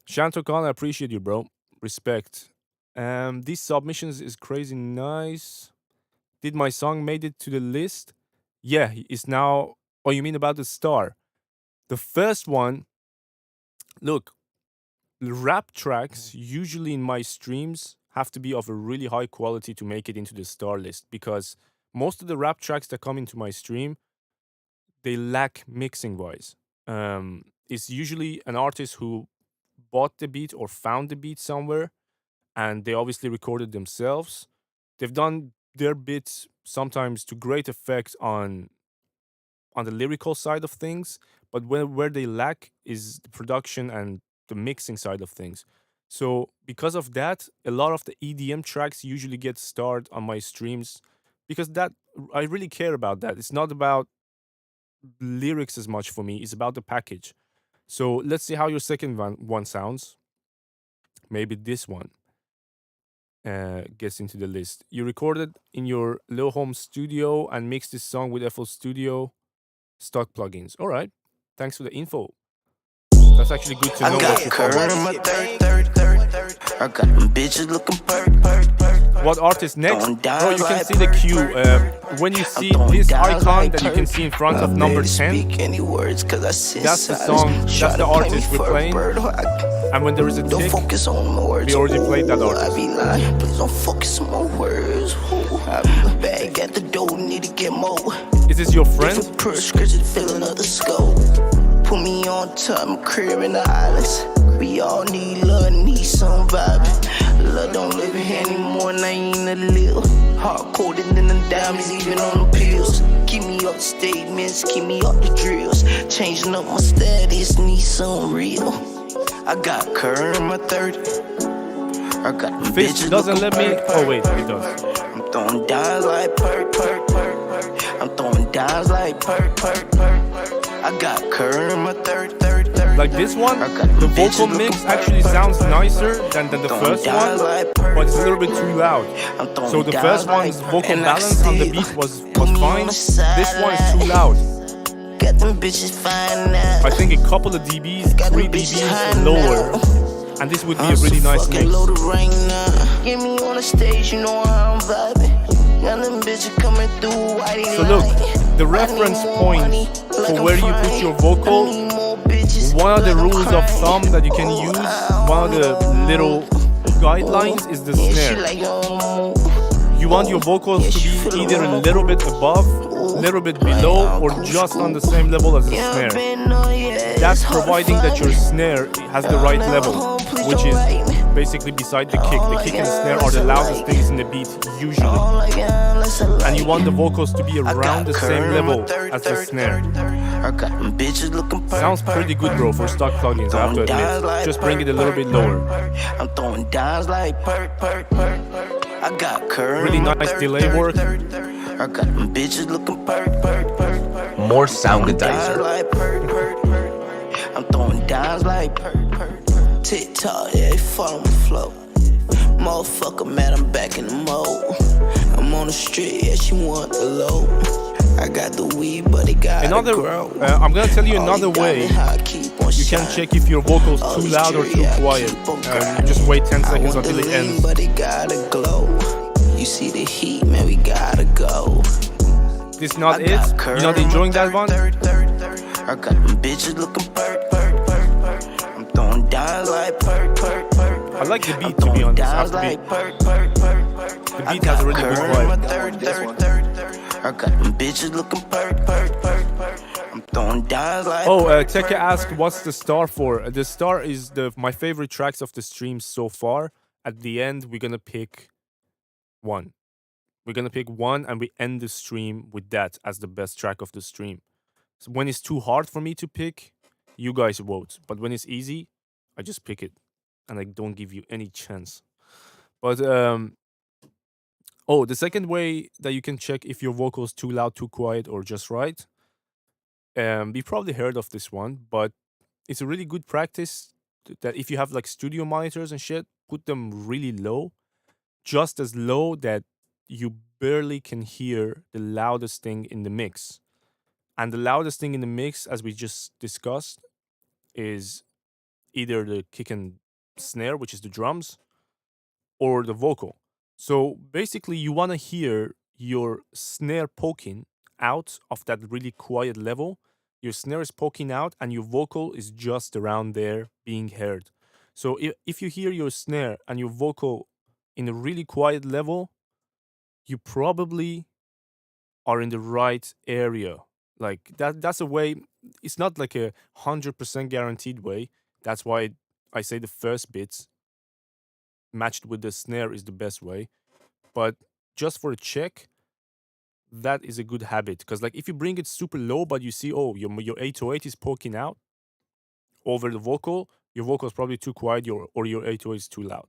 Shanto Khan, I appreciate you, bro. Respect. These submissions is crazy nice. Did my song made it to the list? Yeah, it's now. Oh, you mean about the star? The first one. Look, rap tracks usually in my streams have to be of a really high quality to make it into the star list because most of the rap tracks that come into my stream, they lack mixing wise. It's usually an artist who bought the beat or found the beat somewhere and they obviously recorded themselves. They've done their bits sometimes to great effect on the lyrical side of things, but where they lack is the production and the mixing side of things. So because of that, a lot of the EDM tracks usually get starred on my streams because that I really care about that. It's not about lyrics as much for me, it's about the package. So let's see how your second one sounds. Maybe this one gets into the list. You recorded in your low home studio and mixed this song with FL Studio stock plugins. All right. Thanks for the info. That's actually good to know. I got current in my I got them bitches looking What artist next? Bro, you can see the queue. When you see this icon that you can see in front of number 10, that's the song, that's the artist we're playing. And when there is a tick, we already played that artist. Please don't focus on my words. Bag at the door, need to get more. Is this your friend? Prescription filling up the scope. Put me on top, my crib in the islands. We all need love, need some vibe. Love don't live here anymore, and I ain't a little. Hard coded than the diamonds, even on the pills. Keep me up the statements, keep me up the drills. Changing up my status, need some real. I got current in my 30. I got them Fish doesn't let me. Oh wait, he does. I'm throwing dimes like perk. I'm throwing dimes like perk. I got current in my 30. Like this one, the vocal mix actually sounds nicer than the first one, but it's a little bit too loud. So the first one's vocal balance on the beat was fine. This one is too loud. got them bitches fine now. I think a couple of dBs, 3 dBs lower, and this would be a really nice mix. Loaded right now. Get me on the stage, you know how I'm vibing. Got them bitches coming through whitey. So look, the reference point for where you put your vocal, one of the rules of thumb that you can use, one of the little guidelines is the snare. You want your vocals to be either a little bit above, a little bit below, or just on the same level as the snare. That's providing that your snare has the right level, which is basically beside the kick. The kick and the snare are the loudest things in the beat, usually. And you want the vocals to be around the same level as the snare. Sounds pretty good, bro, for stock plugins, I have to admit. Just bring it a little bit lower. I'm throwing dimes like I got really nice delay work. I got them bitches looking More soundedizer. I'm throwing dimes like TikTok, yeah, they follow my flow. Motherfucker, man, I'm back in the mode. I'm on the street, yeah, she want the low. I got the weed, but it got I'm gonna tell you another way you can check if your vocal's too loud or too quiet. Just wait 10 seconds until it ends. But it gotta glow. You see the heat, man, we gotta go. This is not it? You're not enjoying that one? I got them bitches looking I'm throwing dimes like I like the beat, to be honest. The beat has a really good vibe. I got them bitches looking I'm throwing dimes like Oh, Teka asked, what's the star for? The star is my favorite tracks of the stream so far. At the end, we're gonna pick one. We're gonna pick one, and we end the stream with that as the best track of the stream. So when it's too hard for me to pick, you guys vote. But when it's easy, I just pick it, and I don't give you any chance. But oh, the second way that you can check if your vocal is too loud, too quiet, or just right. You probably heard of this one, but it's a really good practice that if you have like studio monitors and shit, put them really low, just as low that you barely can hear the loudest thing in the mix. And the loudest thing in the mix, as we just discussed, is either the kick and snare, which is the drums, or the vocal. So basically, you want to hear your snare poking out of that really quiet level. Your snare is poking out, and your vocal is just around there being heard. So if you hear your snare and your vocal in a really quiet level, you probably are in the right area. Like that's a way. It's not like 100% guaranteed way. That's why I say the first bits matched with the snare is the best way. But just for a check, that is a good habit. Because like if you bring it super low, but you see, oh, your 808 is poking out over the vocal, your vocal is probably too quiet, or your 808 is too loud.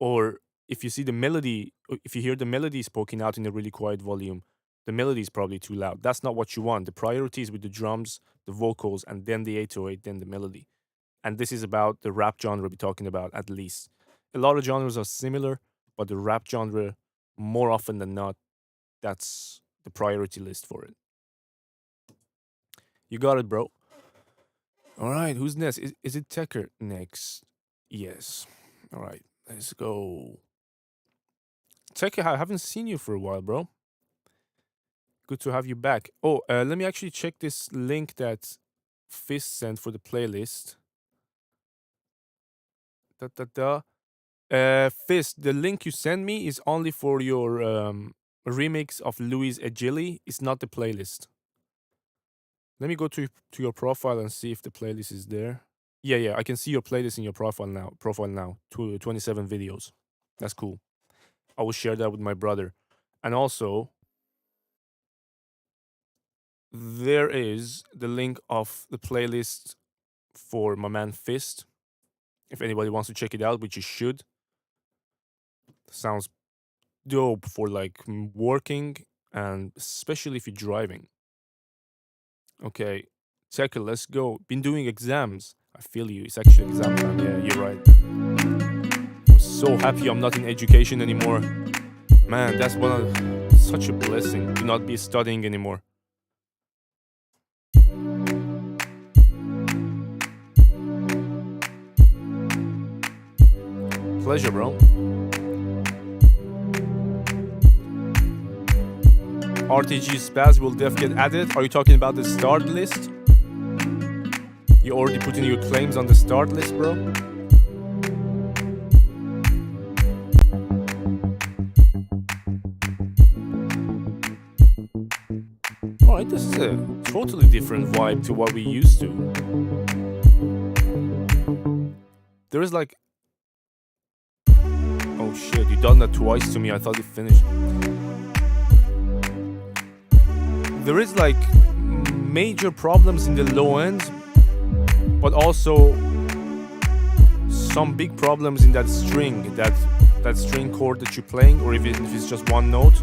Or if you see the melody, if you hear the melody is poking out in a really quiet volume, the melody is probably too loud. That's not what you want. The priority is with the drums, the vocals, and then the 808, then the melody. And this is about the rap genre we're talking about, at least. A lot of genres are similar, but the rap genre, more often than not, that's the priority list for it. You got it, bro. All right, who's next? Is it Tecker next? Yes. All right, let's go. Tecker, I haven't seen you for a while, bro. Good to have you back. Oh, let me actually check this link that Fist sent for the playlist. Fist, the link you send me is only for your remix of Louis Agili. It's not the playlist. Let me go to your profile and see if the playlist is there. Yeah, I can see your playlist in your profile now. 27 videos. That's cool. I will share that with my brother. And also, there is the link of the playlist for my man Fist. If anybody wants to check it out, which you should. Sounds dope for like working, and especially if you're driving. Okay, Tecker, let's go. Been doing exams. I feel you. It's actually exam time. Yeah, you're right. I'm so happy I'm not in education anymore. Man, that's such a blessing to not be studying anymore. Pleasure, bro. RTG Spaz will def get added. Are you talking about the start list? You already put in your claims on the start list, bro? Alright, this is a totally different vibe to what we used to. There is like... Oh shit, you done that twice to me, I thought you finished. There is like major problems in the low end, but also some big problems in that string, that string chord that you're playing, or if it's just one note.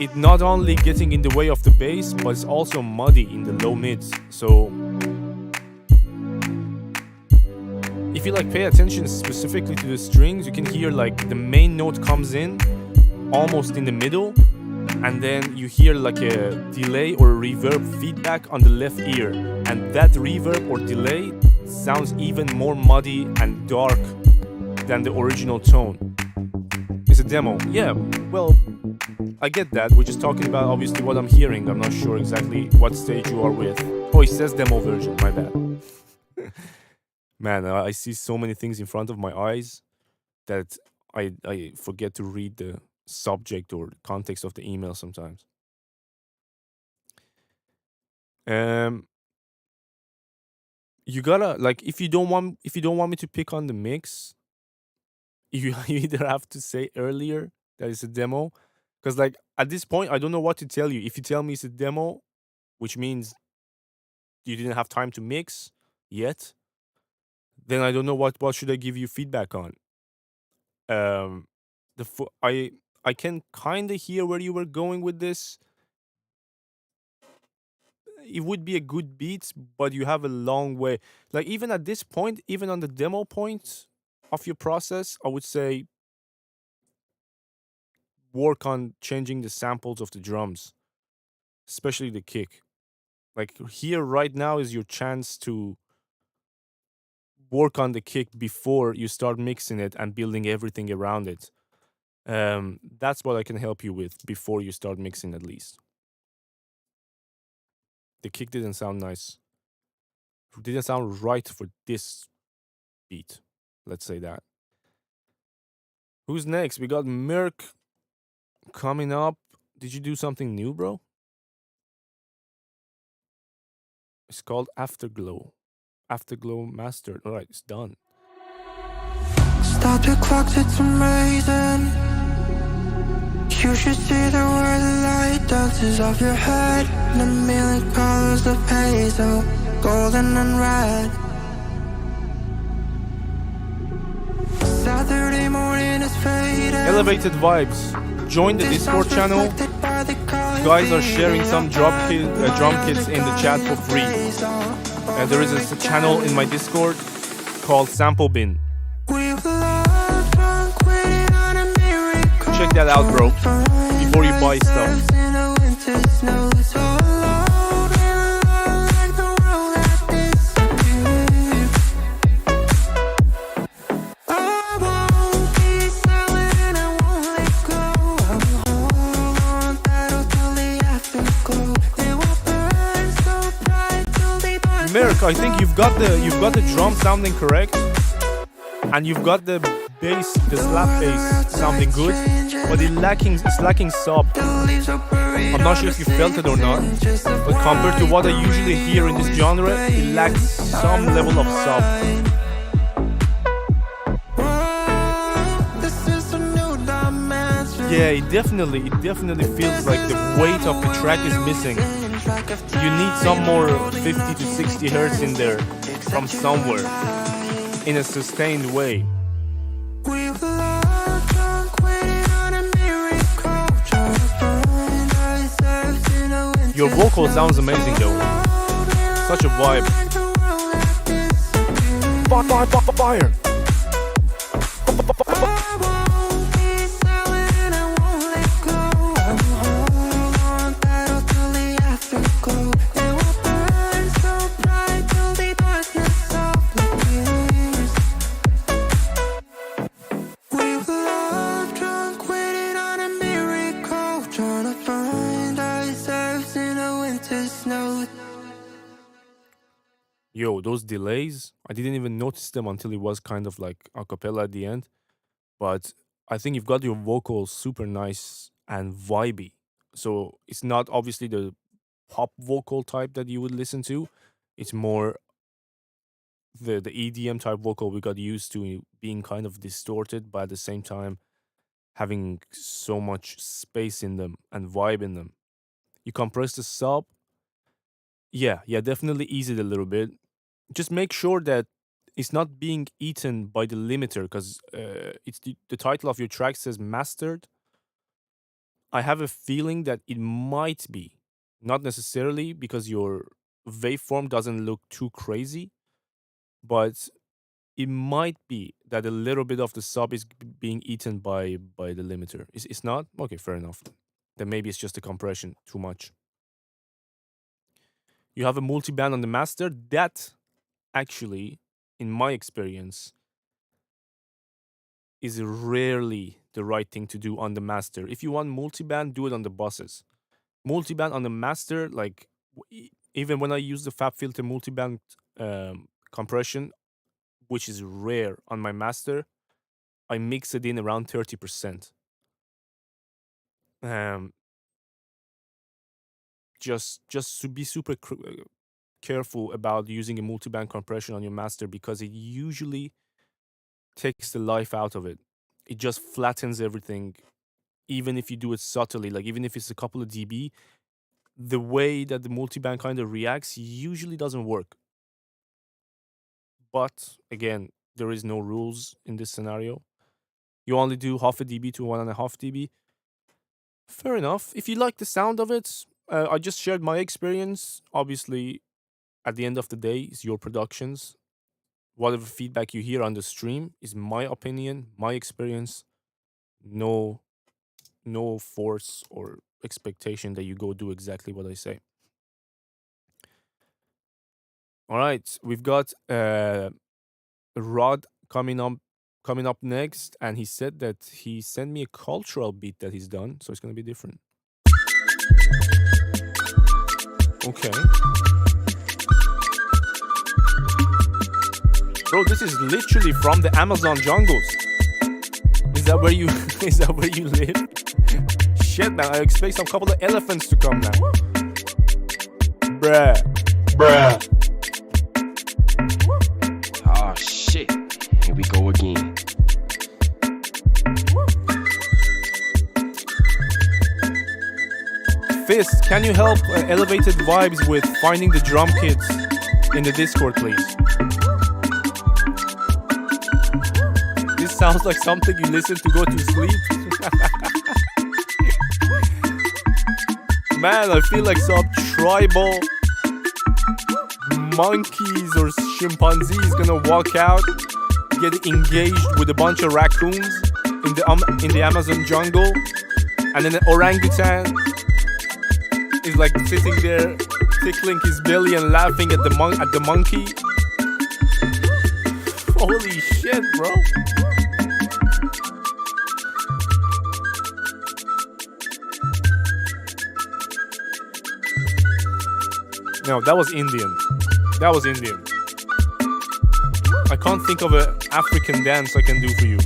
It not only getting in the way of the bass, but it's also muddy in the low mids. So if you like pay attention specifically to the strings, you can hear like the main note comes in almost in the middle, and then you hear like a delay or a reverb feedback on the left ear, and that reverb or delay sounds even more muddy and dark than the original tone. It's a demo. Yeah, well, I get that. We're just talking about obviously what I'm hearing. I'm not sure exactly what stage you are with. Oh, it says demo version, my bad. Man, I see so many things in front of my eyes that I forget to read the subject or context of the email sometimes. You gotta, like, if you don't want me to pick on the mix, you either have to say earlier that it's a demo, because like at this point I don't know what to tell you. If you tell me it's a demo, which means you didn't have time to mix yet, then I don't know what should I give you feedback on. I can kind of hear where you were going with this. It would be a good beat, but you have a long way. Like even at this point, even on the demo point of your process, I would say work on changing the samples of the drums, especially the kick. Like here right now is your chance to work on the kick before you start mixing it and building everything around it. That's what I can help you with before you start mixing, at least. The kick didn't sound nice. It didn't sound right for this beat. Let's say that. Who's next? We got Merc coming up. Did you do something new, bro? It's called Afterglow. Afterglow mastered. All right, it's done. Stop the clock, it's amazing. You should see the way the light dances off your head. The million colors of hazel, golden and red. Saturday morning is fading. Elevated vibes. Join the Discord channel. Guys are sharing some drum kits in the chat for free. There is a channel in my Discord called Sample Bin. Check that out, bro, before you buy stuff. Merc, I think you've got the drum sounding correct, and you've got the bass, the slap bass sounding good, but it's lacking sub. I'm not sure if you felt it or not, but compared to what I usually hear in this genre, it lacks some level of sub. Yeah, it definitely feels like the weight of the track is missing. You need some more 50 to 60 hertz in there from somewhere in a sustained way. Your vocal sounds amazing though. Such a vibe. Fire! Yo, those delays, I didn't even notice them until it was kind of like a cappella at the end. But I think you've got your vocals super nice and vibey. So it's not obviously the pop vocal type that you would listen to. It's more the EDM type vocal we got used to being kind of distorted, but at the same time having so much space in them and vibe in them. You compress the sub, yeah, definitely ease it a little bit. Just make sure that it's not being eaten by the limiter, because it's the title of your track says mastered. I have a feeling that it might be, not necessarily because your waveform doesn't look too crazy, but it might be that a little bit of the sub is being eaten by the limiter. It's not? Okay, fair enough. Then maybe it's just the compression too much. You have a multi-band on the master. That actually, in my experience, is rarely the right thing to do on the master. If you want multi-band, do it on the buses. Multi-band on the master, like even when I use the FabFilter multi-band compression, which is rare on my master, I mix it in around 30%. Just to be super careful about using a multi-band compression on your master, because it usually takes the life out of it. It just flattens everything, even if you do it subtly. Like even if it's a couple of dB, the way that the multi-band kind of reacts usually doesn't work. But again, there is no rules in this scenario. You only do half a dB to 1.5 dB. Fair enough. If you like the sound of it, I just shared my experience. Obviously, at the end of the day, it's your productions. Whatever feedback you hear on the stream is my opinion, my experience. No force or expectation that you go do exactly what I say. All right, we've got Rod coming up next, and he said that he sent me a cultural beat that he's done, so it's gonna be different. Okay. Bro, this is literally from the Amazon jungles. Is that where you live? Shit, man, I expect some couple of elephants to come now. Bruh. Oh shit. Here we go again. Fist, can you help Elevated Vibes with finding the drum kits in the Discord, please? This sounds like something you listen to go to sleep. Man, I feel like some tribal monkeys or chimpanzees gonna walk out, get engaged with a bunch of raccoons in the Amazon jungle, and then an orangutan is like sitting there tickling his belly and laughing at the monkey. Holy shit, bro. No, that was Indian. I can't think of an African dance I can do for you.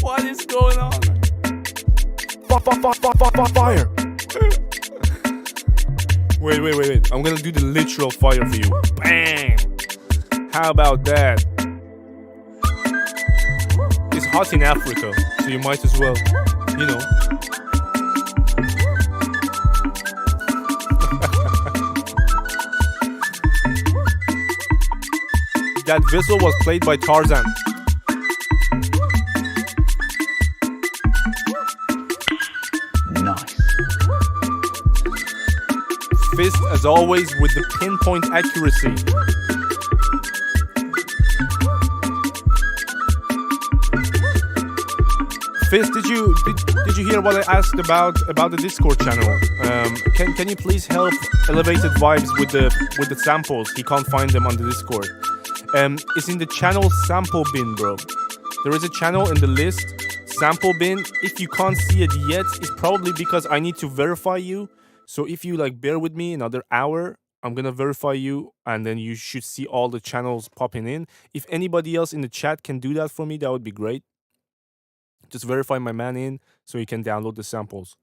What is going on? Fire! Wait. I'm gonna do the literal fire for you. Bang! How about that? It's hot in Africa, so you might as well, you know. That whistle was played by Tarzan. Nice. Fist, as always, with the pinpoint accuracy. Fist, did you hear what I asked about the Discord channel? Can you please help Elevated Vibes with the samples? He can't find them on the Discord. It's in the channel sample bin, bro. There is a channel in the list, sample bin. If you can't see it yet, it's probably because I need to verify you. So if you like bear with me another hour, I'm gonna verify you, and then you should see all the channels popping in. If anybody else in the chat can do that for me, that would be great. Just verify my man in so you can download the samples.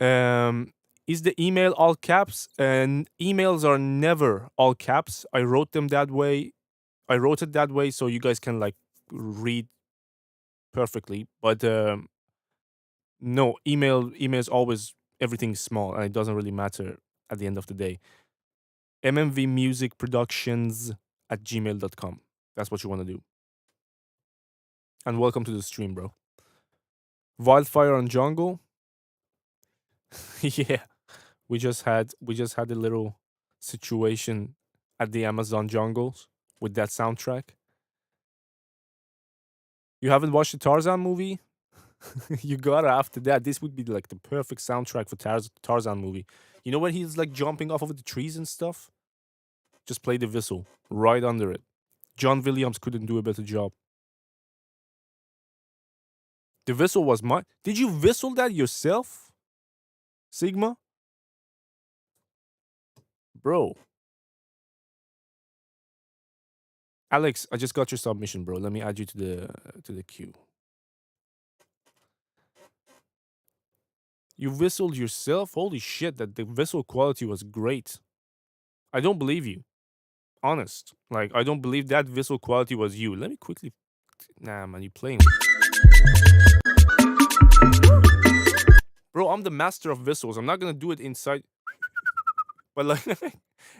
Is the email all caps? And emails are never all caps. I wrote them that way. I wrote it that way so you guys can like read perfectly. But no, email is always everything small, and it doesn't really matter at the end of the day. mmvmusicproductions@gmail.com. That's what you want to do. And welcome to the stream, bro. Wildfire on Jungle. Yeah, we just had a little situation at the Amazon jungles with that soundtrack. You haven't watched the Tarzan movie? You gotta after that. This would be like the perfect soundtrack for Tarzan movie. You know when he's like jumping off of the trees and stuff? Just play the whistle right under it. John Williams couldn't do a better job. The whistle was mine. Did you whistle that yourself, Sigma? Bro. Alex, I just got your submission, bro. Let me add you to the queue. You whistled yourself? Holy shit, that the whistle quality was great. I don't believe you. Honest. Like, I don't believe that whistle quality was you. Let me quickly... Nah, man, you playing. Bro, I'm the master of whistles. I'm not gonna do it inside. But like,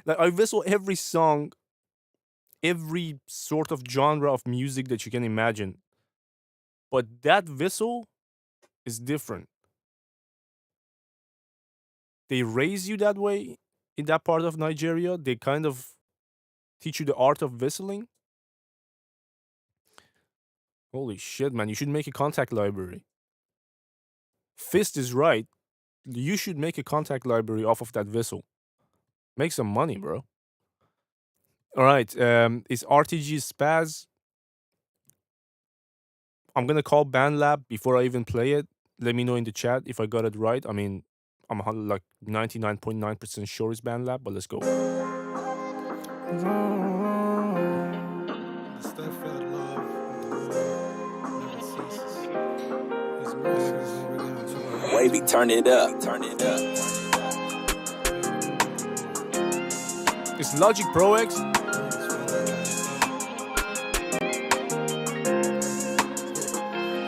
like I whistle every song, every sort of genre of music that you can imagine. But that whistle is different. They raise you that way in that part of Nigeria. They kind of teach you the art of whistling. Holy shit, man. You should make a contact library. Fist is right. You should make a contact library off of that whistle. Make some money, bro. All right. Is RTG Spaz? I'm going to call BandLab before I even play it. Let me know in the chat if I got it right. I mean, I'm like 99.9% sure it's BandLab, but let's go. Wavy, turn it up, turn it up. It's Logic Pro X.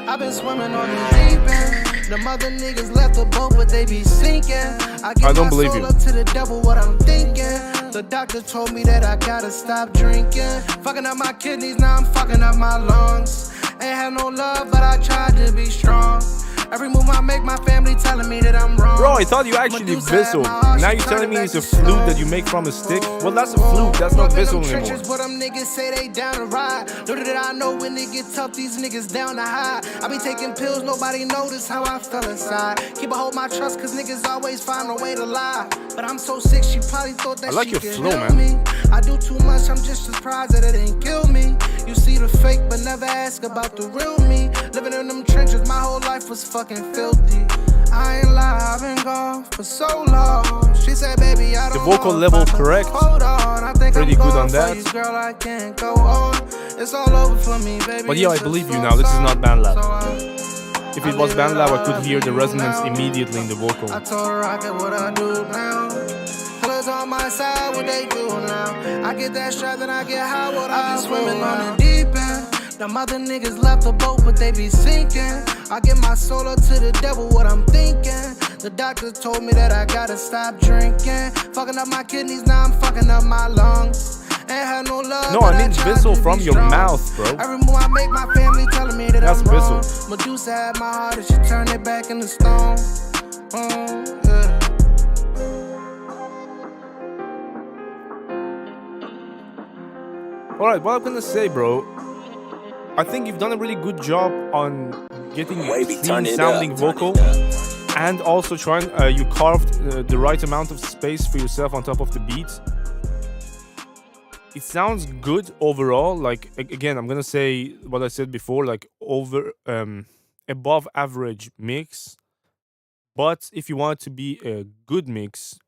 I've been swimming on the deep end. The mother niggas left the boat, but they be sinking. I don't believe you. Up to the devil, what I'm thinking. The doctor told me that I gotta stop drinking. Fucking up my kidneys, now I'm fucking up my lungs. Ain't had no love, but I tried to be strong. Every move I make, my family telling me that I'm wrong. Bro, I thought you actually whistled. Now you're telling me it's a flute that you make from a stick? Well, that's a flute. That's not whistle anymore. But them niggas say they down to ride. Little did I know when it get tough, these niggas down to hide. I be taking pills, nobody notice how I fell inside. Keep a hold my trust, cause niggas always find a way to lie. But I'm so sick, she probably thought that she could heal me. I do too much, I'm just surprised that it ain't kill me. You see the fake, but never ask about the real me. Living in them trenches, my whole life was fucking filthy. I ain't lie, I've been gone for so long. She said, baby, I don't the vocal level correct. Hold on, I think pretty I'm good on that. You, girl, I can't go on. It's all over for me, baby. But yeah, I believe you now. This is not BandLab. If it was BandLab, I could hear the resonance immediately in the vocal. I told her I get what I do now. Colors on my side, what they do now. I get that shot, then I get high, what I be swimming on the deep end. The mother niggas left the boat, but they be sinking. I get my soul up to the devil, what I'm thinking. The doctor told me that I gotta stop drinking. Fucking up my kidneys, now I'm fucking up my lungs. Ain't had no love. No, I mean whistle from your mouth, bro. Every move I make, my family telling me that that's I'm wrong. whistle. Medusa had my heart, and she turned it back into stone. Yeah. Alright, what I'm gonna say, bro, I think you've done a really good job on getting a clean sounding vocal, and also trying, you carved the right amount of space for yourself on top of the beat. It sounds good overall. Like, again, I'm gonna say what I said before, like above average mix, But if you want it to be a good mix,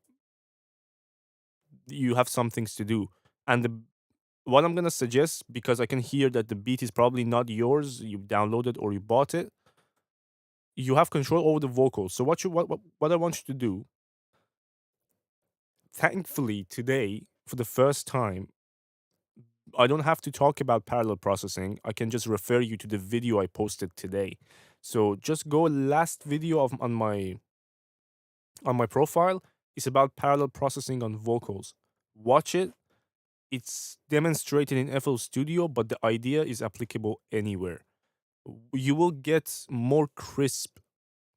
you have some things to do. And what I'm gonna suggest, because I can hear that the beat is probably not yours, you downloaded or you bought it, you have control over the vocals. So what I want you to do, thankfully today, for the first time, I don't have to talk about parallel processing. I can just refer you to the video I posted today. So just go last video on my profile. It's about parallel processing on vocals. Watch it. It's demonstrated in FL Studio, but the idea is applicable anywhere. You will get more crisp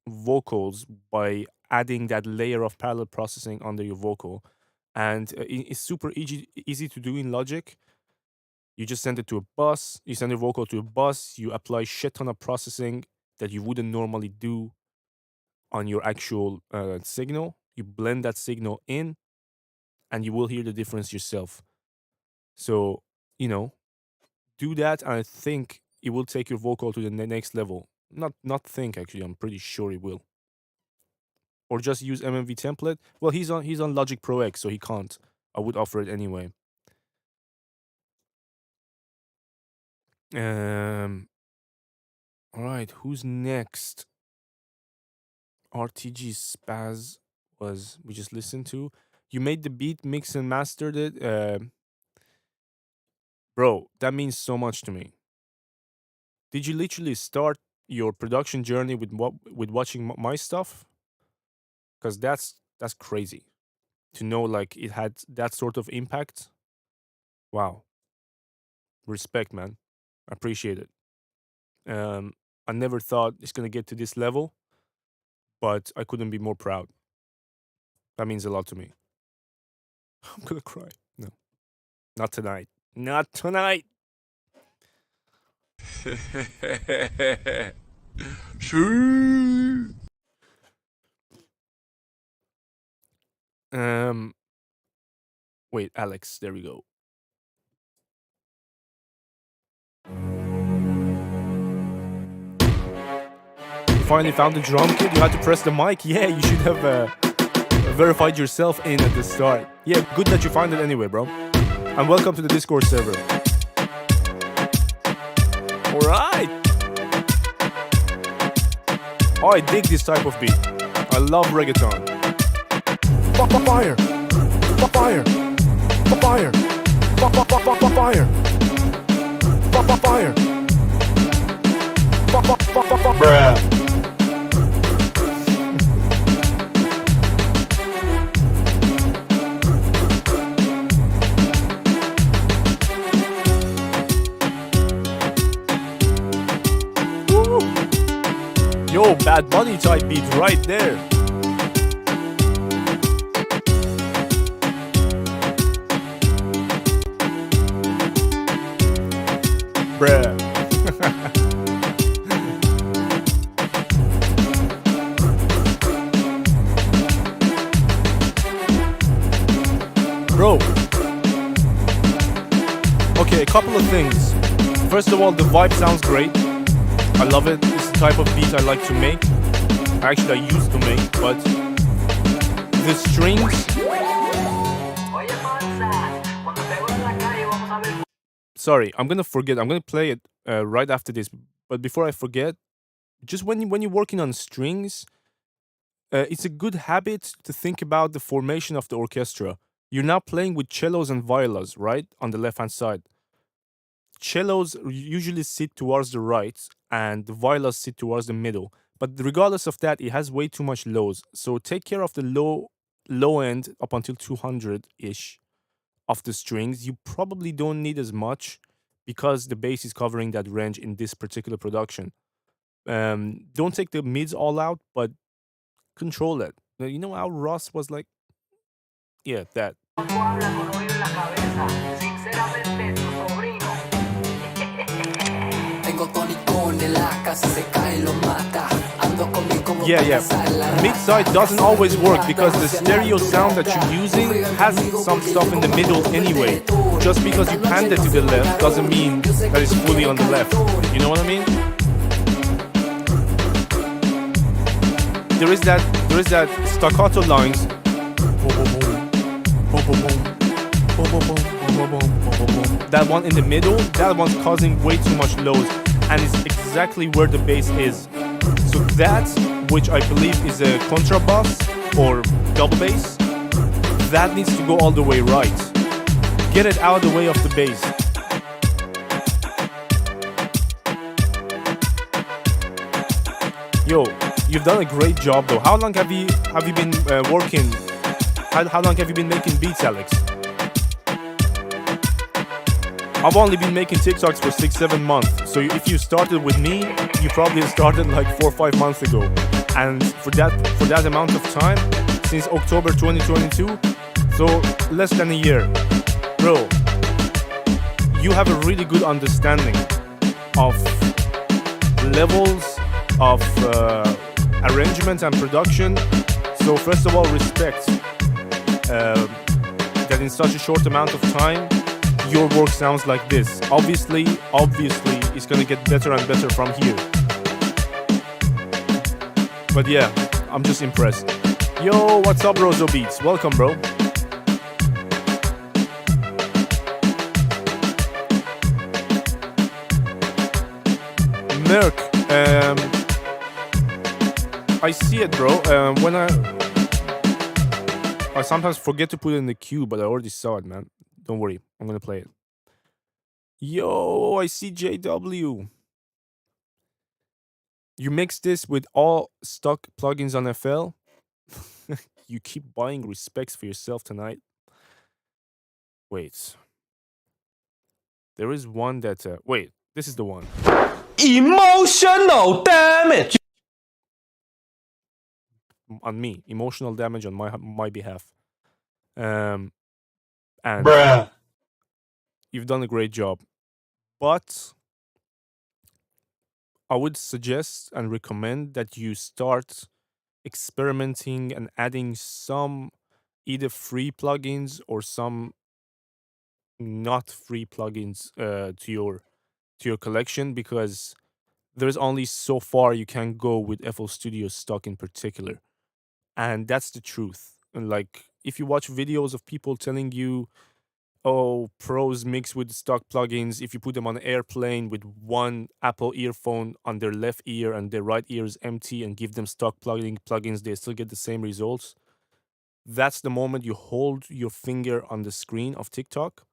vocals by adding that layer of parallel processing under your vocal. And it's super easy to do in Logic. You just send it to a bus, you send your vocal to a bus, you apply shit ton of processing that you wouldn't normally do on your actual signal. You blend that signal in, and you will hear the difference yourself. So, do that, and I think it will take your vocal to the next level. Not think, actually, I'm pretty sure it will. Or just use MMV template. Well, he's on Logic Pro X, so he can't. I would offer it anyway. All right, who's next? RTG Spaz we just listened to. You made the beat, mixed and mastered it. Bro, that means so much to me. Did you literally start your production journey with watching my stuff? Because that's crazy to know, like, it had that sort of impact. Wow. Respect, man. I appreciate it. I never thought it's gonna get to this level, but I couldn't be more proud. That means a lot to me. I'm gonna cry. No, not tonight. Not tonight. Wait, Alex. There we go. Finally found the drum kit. You had to press the mic. Yeah, you should have verified yourself in at the start. Yeah, good that you found it anyway, bro. And welcome to the Discord server. Alright. Oh, I dig this type of beat. I love reggaeton. Fire! Fire! Fire! Fire! Fire! Bruh. Yo, Bad Bunny type beat right there. Bruh. Bro. Okay, a couple of things. First of all, the vibe sounds great. I love it. It's the type of beat I like to make. Actually, I used to make, but the strings. Sorry, I'm gonna forget. I'm gonna play it right after this. But before I forget, just when you're working on strings, it's a good habit to think about the formation of the orchestra. You're now playing with cellos and violas, right? On the left-hand side. Cellos usually sit towards the right and the violas sit towards the middle. But regardless of that, it has way too much lows. So take care of the low end up until 200-ish of the strings. You probably don't need as much because the bass is covering that range in this particular production. Don't take the mids all out, but control it. You know how Ross was like? Yeah, that. Yeah. Mid-side doesn't always work because the stereo sound that you're using has some stuff in the middle anyway. Just because you panned it to the left doesn't mean that it's fully on the left. You know what I mean? there is that staccato lines. That one in the middle, that one's causing way too much lows, and it's exactly where the bass is. So that, which I believe is a contrabass or double bass, that needs to go all the way right. Get it out of the way of the bass. Yo, you've done a great job though. How long have you been working? How long have you been making beats, Alex? I've only been making TikToks for 6-7 months. So if you started with me, you probably started like 4 or 5 months ago. And for that amount of time, since October 2022, so less than a year, bro, you have a really good understanding of levels of arrangement and production. So first of all, respect that in such a short amount of time your work sounds like this. Obviously it's gonna get better and better from here. But yeah, I'm just impressed. Yo, what's up, Rozo Beats? Welcome, bro. Merc, I see it, bro. When I sometimes forget to put it in the queue, but I already saw it, man. Don't worry, I'm gonna play it. Yo, I see JW. You mix this with all stock plugins on FL. You keep buying respects for yourself tonight. Wait. There is one that... wait, this is the one. Emotional damage! On me. Emotional damage on my behalf. And Bruh. You've done a great job. But I would suggest and recommend that you start experimenting and adding some either free plugins or some not free plugins to your collection, because there's only so far you can go with FL Studio stock in particular. And that's the truth. And like, if you watch videos of people telling you, oh, pros mix with stock plugins, if you put them on an airplane with one Apple earphone on their left ear and their right ear is empty, and give them stock plugins, they still get the same results. That's the moment you hold your finger on the screen of TikTok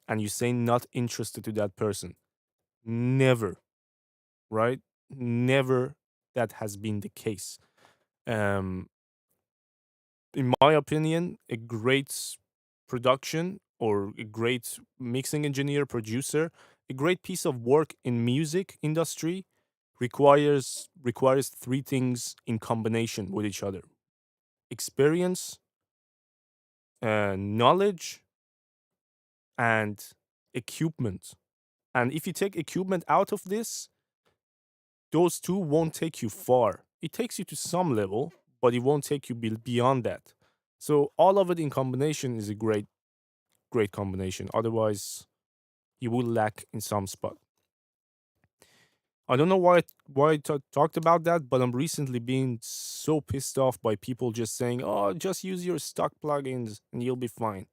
and you say not interested to that person. Never, right? Never that has been the case. In my opinion, a great production or a great mixing engineer, producer, a great piece of work in music industry requires 3 things in combination with each other: experience, knowledge, and equipment. And if you take equipment out of this, those 2 won't take you far. It takes you to some level, but it won't take you beyond that. So all of it in combination is a great combination. Otherwise, you will lack in some spot. I don't know why I talked about that, but I'm recently being so pissed off by people just saying, oh, just use your stock plugins and you'll be fine.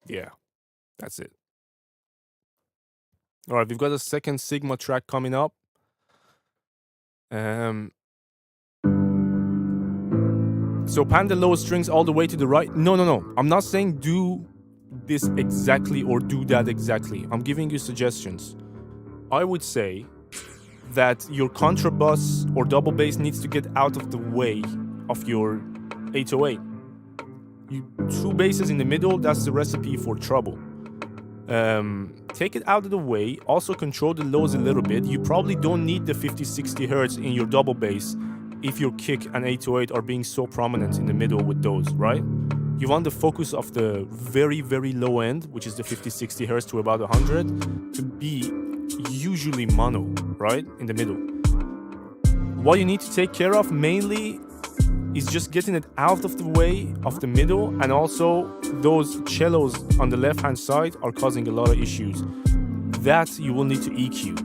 Yeah, that's it. All right, we've got a second Sigma track coming up. So pan the lower strings all the way to the right. No. I'm not saying do this exactly or do that exactly. I'm giving you suggestions. I would say that your contrabass or double bass needs to get out of the way of your 808. 2 basses in the middle, that's the recipe for trouble. Take it out of the way. Also control the lows a little bit. You probably don't need the 50-60 hertz in your double bass if your kick and 808 are being so prominent in the middle with those, right? You want the focus of the very, very low end, which is the 50-60 hertz to about 100, to be usually mono, right? In the middle. What you need to take care of mainly is just getting it out of the way of the middle, and also those cellos on the left hand side are causing a lot of issues. That you will need to EQ.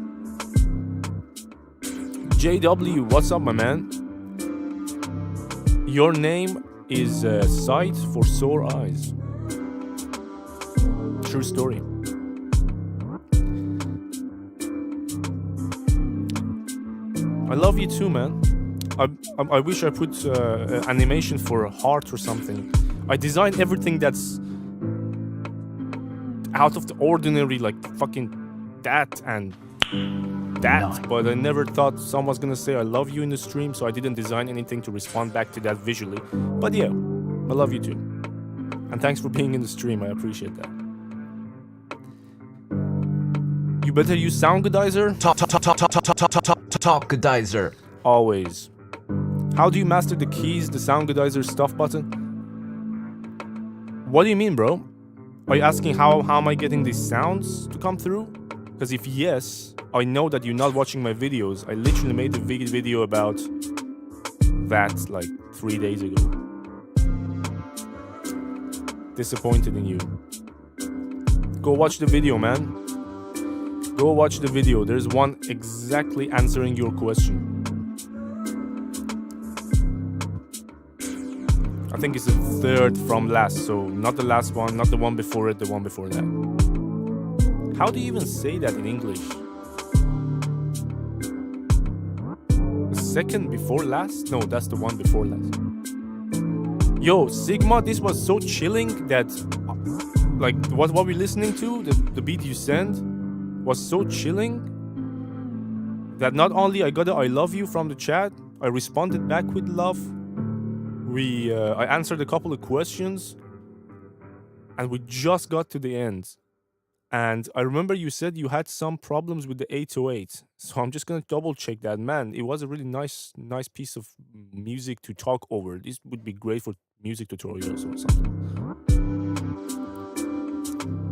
JW, what's up, my man? Your name is Sight for Sore Eyes. True story. I love you too, man. I wish I put animation for a heart or something. I design everything that's out of the ordinary, like fucking that and that, but I never thought someone's gonna say I love you in the stream, so I didn't design anything to respond back to that visually. But yeah, I love you too. And thanks for being in the stream, I appreciate that. You better use Soundgodizer. Talkgodizer. Always. How do you master the keys, the Soundgodizer stuff button? What do you mean, bro? Are you asking how am I getting these sounds to come through? Because if yes, I know that you're not watching my videos. I literally made a video about that like 3 days ago. Disappointed in you. Go watch the video, man. Go watch the video. There's one exactly answering your question. I think it's the third from last, so not the last one, not the one before it, the one before that. How do you even say that in English? The second before last? No, that's the one before last. Yo, Sigma, this was so chilling that, like, what we're listening to, the beat you sent, was so chilling that not only I got a I love you from the chat, I responded back with love. I answered a couple of questions, and we just got to the end. And I remember you said you had some problems with the 808, so I'm just gonna double check that. Man, it was a really nice piece of music to talk over. This would be great for music tutorials or something.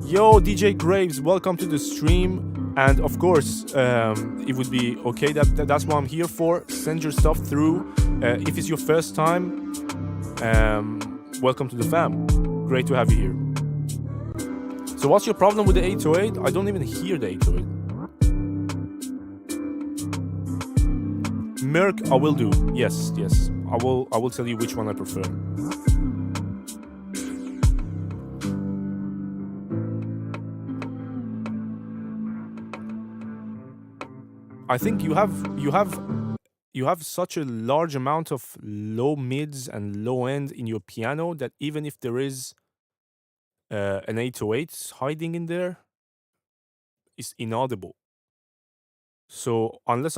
Yo, DJ Graves, welcome to the stream. And of course, it would be okay, that's what I'm here for. Send your stuff through. If it's your first time, welcome to the fam. Great to have you here. So what's your problem with the 808? I don't even hear the 808. Merc, I will do. Yes. I will tell you which one I prefer. I think you have such a large amount of low mids and low end in your piano that even if there is an 808 hiding in there, it's inaudible. So unless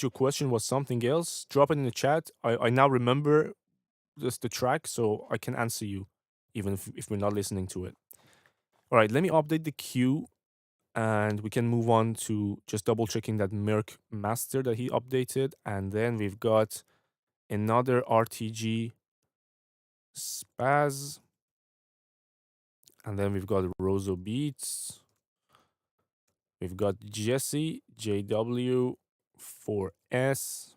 your question was something else, drop it in the chat. I now remember just the track, so I can answer you even if we're not listening to it. All right, let me update the queue. And we can move on to just double checking that Merc master that he updated. And then we've got another RTG Spaz. And then we've got Roso Beats. We've got Jesse, JW4S.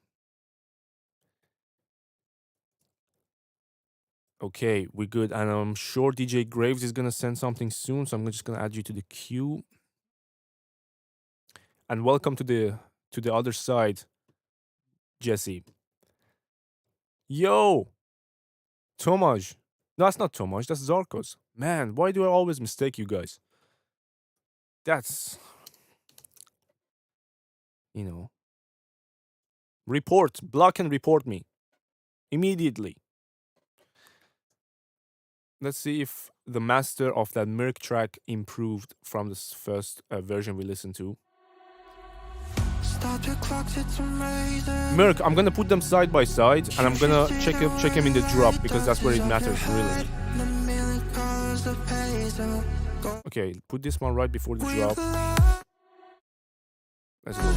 Okay, we're good. And I'm sure DJ Graves is going to send something soon. So I'm just going to add you to the queue. And welcome to the other side, Jesse. Yo, Tomaj. No, that's not Tomaj. That's Zarkos. Man, why do I always mistake you guys? That's, report. Block and report me immediately. Let's see if the master of that Merc track improved from this first version we listened to. Merc, I'm gonna put them side by side, and I'm gonna check him in the drop because that's where it matters really. Okay, put this one right before the drop. Let's go.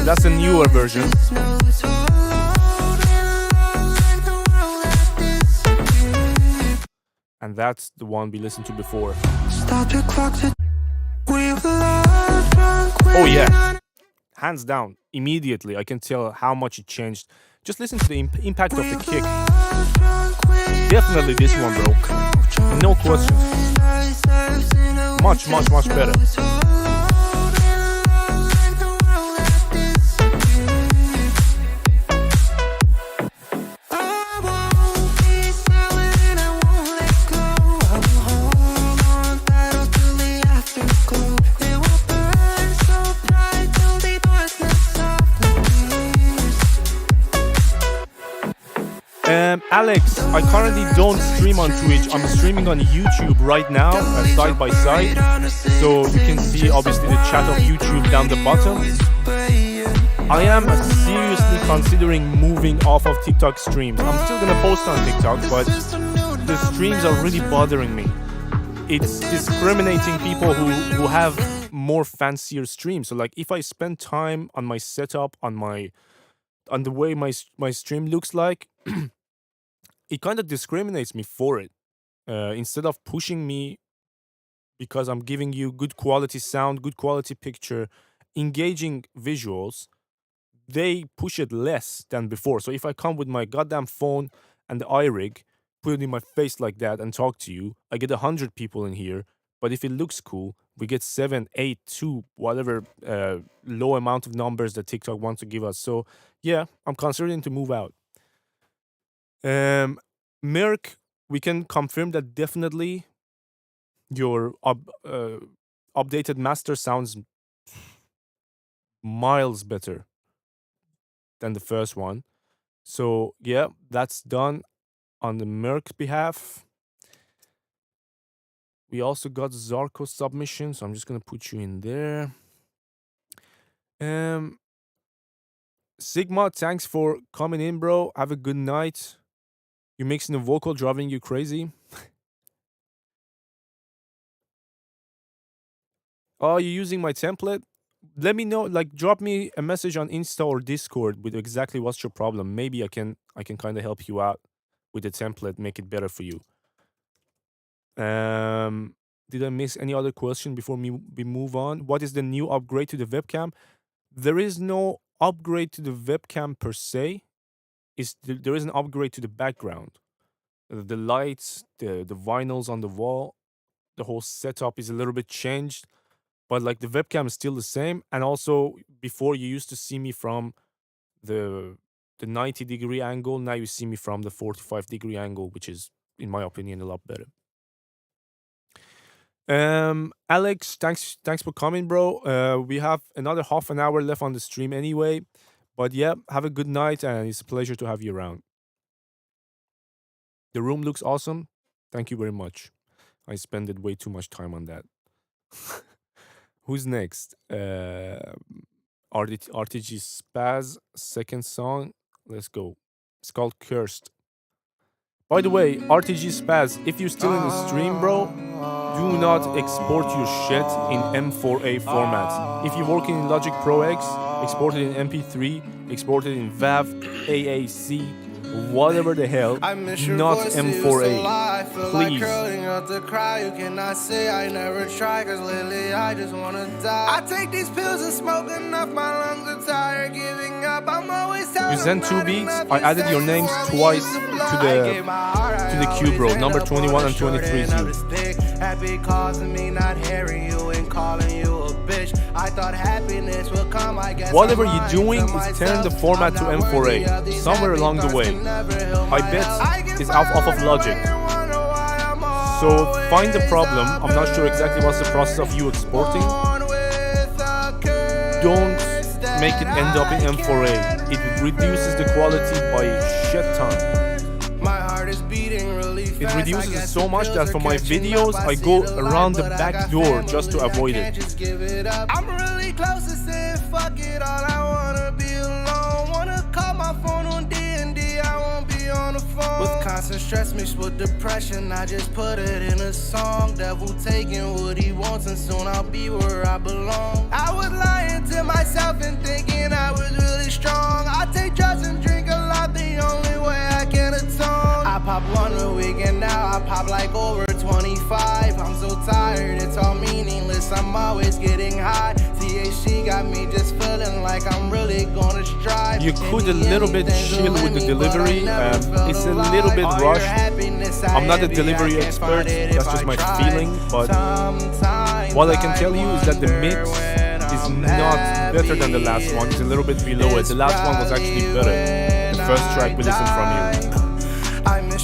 That's a newer version. And that's the one we listened to before. Stop the clock, we've loved. Oh yeah, hands down, immediately I can tell how much it changed. Just listen to the impact of the kick. Definitely this one, bro. No question. Much, much, much better. Alex, I currently don't stream on Twitch. I'm streaming on YouTube right now, side by side. So you can see obviously the chat of YouTube down the bottom. I am seriously considering moving off of TikTok streams. I'm still gonna post on TikTok, but the streams are really bothering me. It's discriminating people who have more fancier streams. So like if I spend time on my setup, on the way my stream looks like, it kind of discriminates me for it. Instead of pushing me because I'm giving you good quality sound, good quality picture, engaging visuals, they push it less than before. So if I come with my goddamn phone and the iRig, put it in my face like that and talk to you, I get 100 people in here. But if it looks cool, we get 7, 8, 2, whatever low amount of numbers that TikTok wants to give us. So yeah, I'm considering to move out. Merck, we can confirm that definitely your updated master sounds miles better than the first one. So yeah, that's done on the Merck behalf. We also got Zarko submission, so I'm just gonna put you in there. Sigma, thanks for coming in, bro. Have a good night. You're mixing the vocal, driving you crazy. Oh, you're using my template? Let me know, like drop me a message on Insta or Discord with exactly what's your problem. Maybe I can kind of help you out with the template, make it better for you. Did I miss any other question before we move on? What is the new upgrade to the webcam? There is no upgrade to the webcam per se. There is an upgrade to the background. The lights, the vinyls on the wall, the whole setup is a little bit changed. But like the webcam is still the same. And also before you used to see me from the 90-degree angle. Now you see me from the 45-degree angle, which is, in my opinion, a lot better. Alex, thanks for coming, bro. We have another half an hour left on the stream anyway. But yeah, have a good night, and it's a pleasure to have you around. The room looks awesome. Thank you very much. I spent way too much time on that. Who's next? RTG Spaz, second song. Let's go. It's called Cursed. By the way, RTG Spaz, if you're still in the stream, bro, do not export your shit in M4A format. If you're working in Logic Pro X, export it in MP3, export it in WAV, AAC, whatever the hell, not M4A. Please. I take these pills and smoke enough, my lungs are tired, giving up. I'm always you sent 2 beats. I added your names twice to the queue, bro. Number 21 and 23 is you. Happy causing me not hearing you and calling you a bitch. I thought happiness would come, I guess. Whatever you're doing is turn the format to M4A somewhere along the way. I bet it's off of Logic. So find the problem. I'm not sure exactly what's the process of you exporting. Don't make it end up in M4A. It reduces the quality by shit ton. It reduces it so much that for my videos, I go around the back door just to avoid it. I'm really close to saying fuck it all. I wanna be alone. Wanna call my phone on D&D. I won't be on the phone. With constant stress mixed with depression, I just put it in a song. Devil taking what he wants, and soon I'll be where I belong. I was lying to myself and thinking I was really strong. I take drugs and drink a lot, the only way I can atone. I pop one a week and now I pop like over 25. I'm so tired, it's all meaningless. I'm always getting high. See You could a little bit chill with the delivery. It's a little bit rushed. I'm not a delivery expert, that's just my feeling, but what I can tell you is that the mix is not better than the last one. It's a little bit below it. The last one was actually better. The first track we listened from you.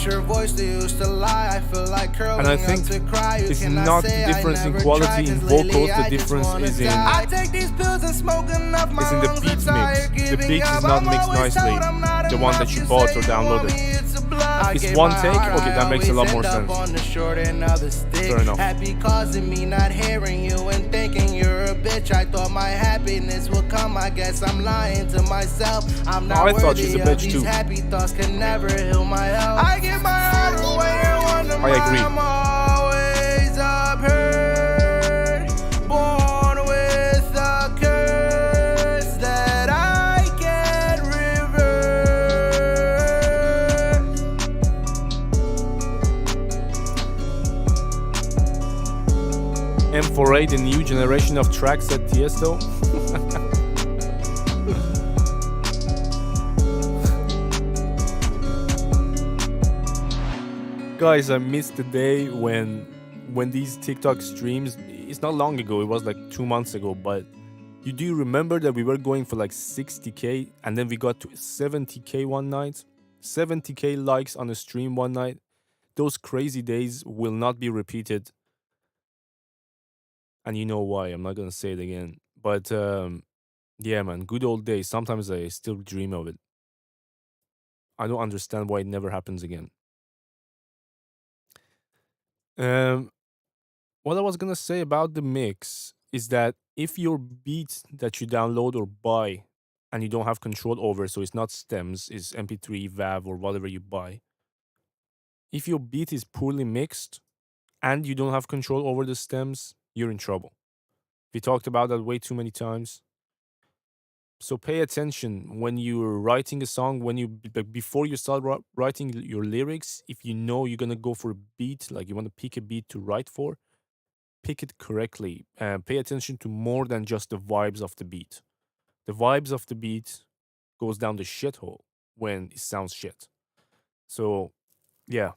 Your voice that used to lie. I feel like curling and I think it's not the difference in quality in vocals, the difference is in the beat mix. The beat is not mixed nicely, the one that you bought or downloaded. It's one take, okay, that makes a lot more sense. Fair enough. Happy causing me not hearing you and thinking you're a bitch. I thought my happiness would come, I guess I'm lying to myself. I'm not I thought she's a bitch too. Happy thoughts can never heal my health. I give my heart away and wonder I agree. I'm always up hurt. Born with a curse that I can't reverse. M4A, the new generation of tracks at Tiesto. Guys, I missed the day when these TikTok streams, it's not long ago, it was like 2 months ago, but you do remember that we were going for like 60k and then we got to 70k one night? 70k likes on a stream one night. Those crazy days will not be repeated. And you know why, I'm not gonna say it again. But yeah man, good old days. Sometimes I still dream of it. I don't understand why it never happens again. What I was gonna say about the mix is that if your beat that you download or buy and you don't have control over, so it's not stems, it's MP3, WAV, or whatever you buy. If your beat is poorly mixed and you don't have control over the stems, you're in trouble. We talked about that way too many times. So pay attention when you're writing a song, before you start writing your lyrics, if you know you're gonna go for a beat, like you want to pick a beat to write for, pick it correctly. Pay attention to more than just the vibes of the beat. The vibes of the beat goes down the shithole when it sounds shit. So yeah,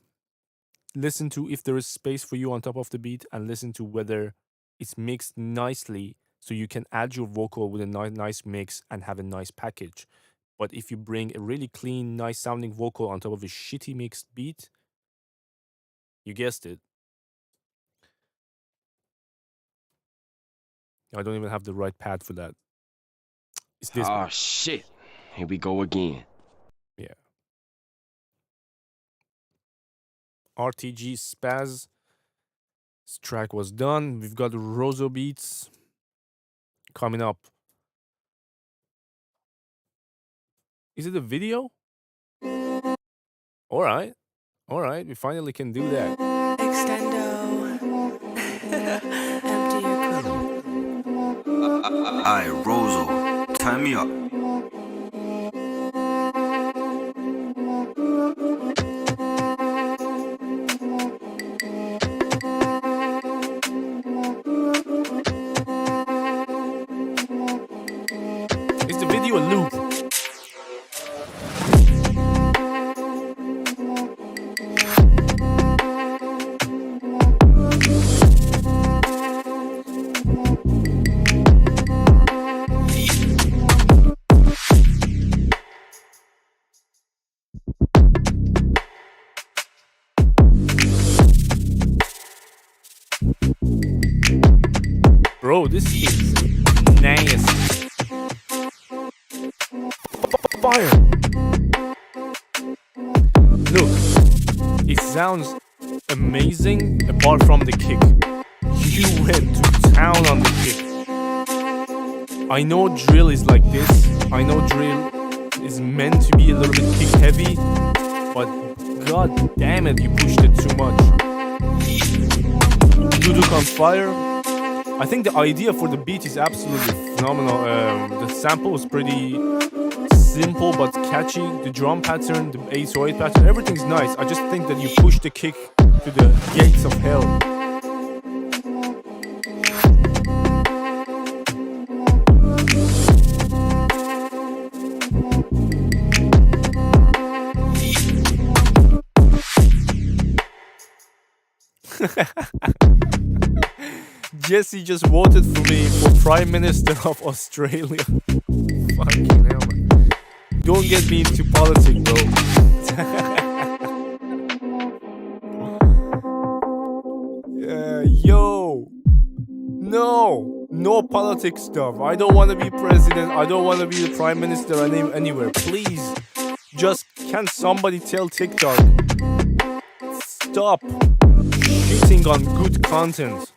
listen to if there is space for you on top of the beat and listen to whether it's mixed nicely so you can add your vocal with a nice mix and have a nice package. But if you bring a really clean, nice sounding vocal on top of a shitty mixed beat, you guessed it. I don't even have the right pad for that. It's this one. Shit. Here we go again. Yeah. RTG Spaz. This track was done. We've got Rozo beats coming up. Is it a video? All right. We finally can do that. Aye, Rozo, turn me up. Is the video a loop? Bro, this is nice. Fire! Look, it sounds amazing apart from the kick. You went to town on the kick. I know drill is like this. I know drill is meant to be a little bit kick heavy, but god damn it, you pushed it too much. Duduk on fire. I think the idea for the beat is absolutely phenomenal. The sample was pretty simple but catchy. The drum pattern, the 808 pattern, everything's nice. I just think that you push the kick to the gates of hell. Jesse just voted for me for Prime Minister of Australia. Fucking hell, man. Don't get me into politics, bro. Yo. No politics stuff. I don't want to be president. I don't want to be the prime minister anywhere. Please, just can somebody tell TikTok, stop shitting on good content.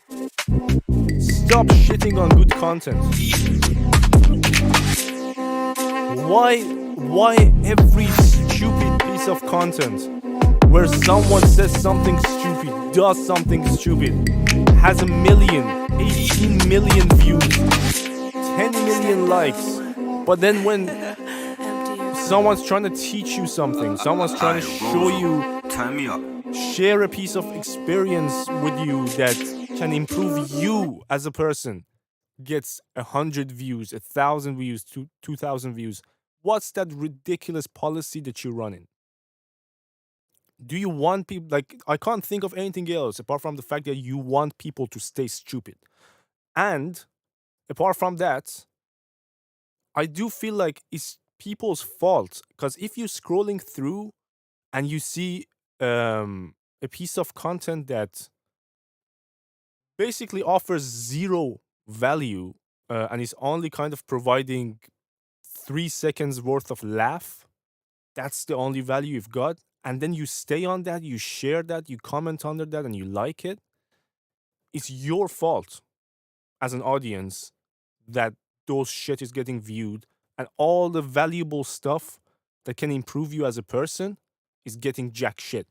Stop shitting on good content. Why every stupid piece of content where someone says something stupid, does something stupid, has 1 million, 18 million views, 10 million likes, but then when someone's trying to teach you something, someone's trying to show you, share a piece of experience with you that can improve you as a person, gets 100 views, 1,000 views, 2,000 views. What's that ridiculous policy that you're running? Do you want people, like, I can't think of anything else apart from the fact that you want people to stay stupid. And apart from that, I do feel like it's people's fault, because if you're scrolling through and you see a piece of content that basically offers zero value and is only kind of providing 3 seconds worth of laugh, that's the only value you've got, and then you stay on that, you share that, you comment under that, and you like it, it's your fault as an audience that those shit is getting viewed, and all the valuable stuff that can improve you as a person is getting jack shit.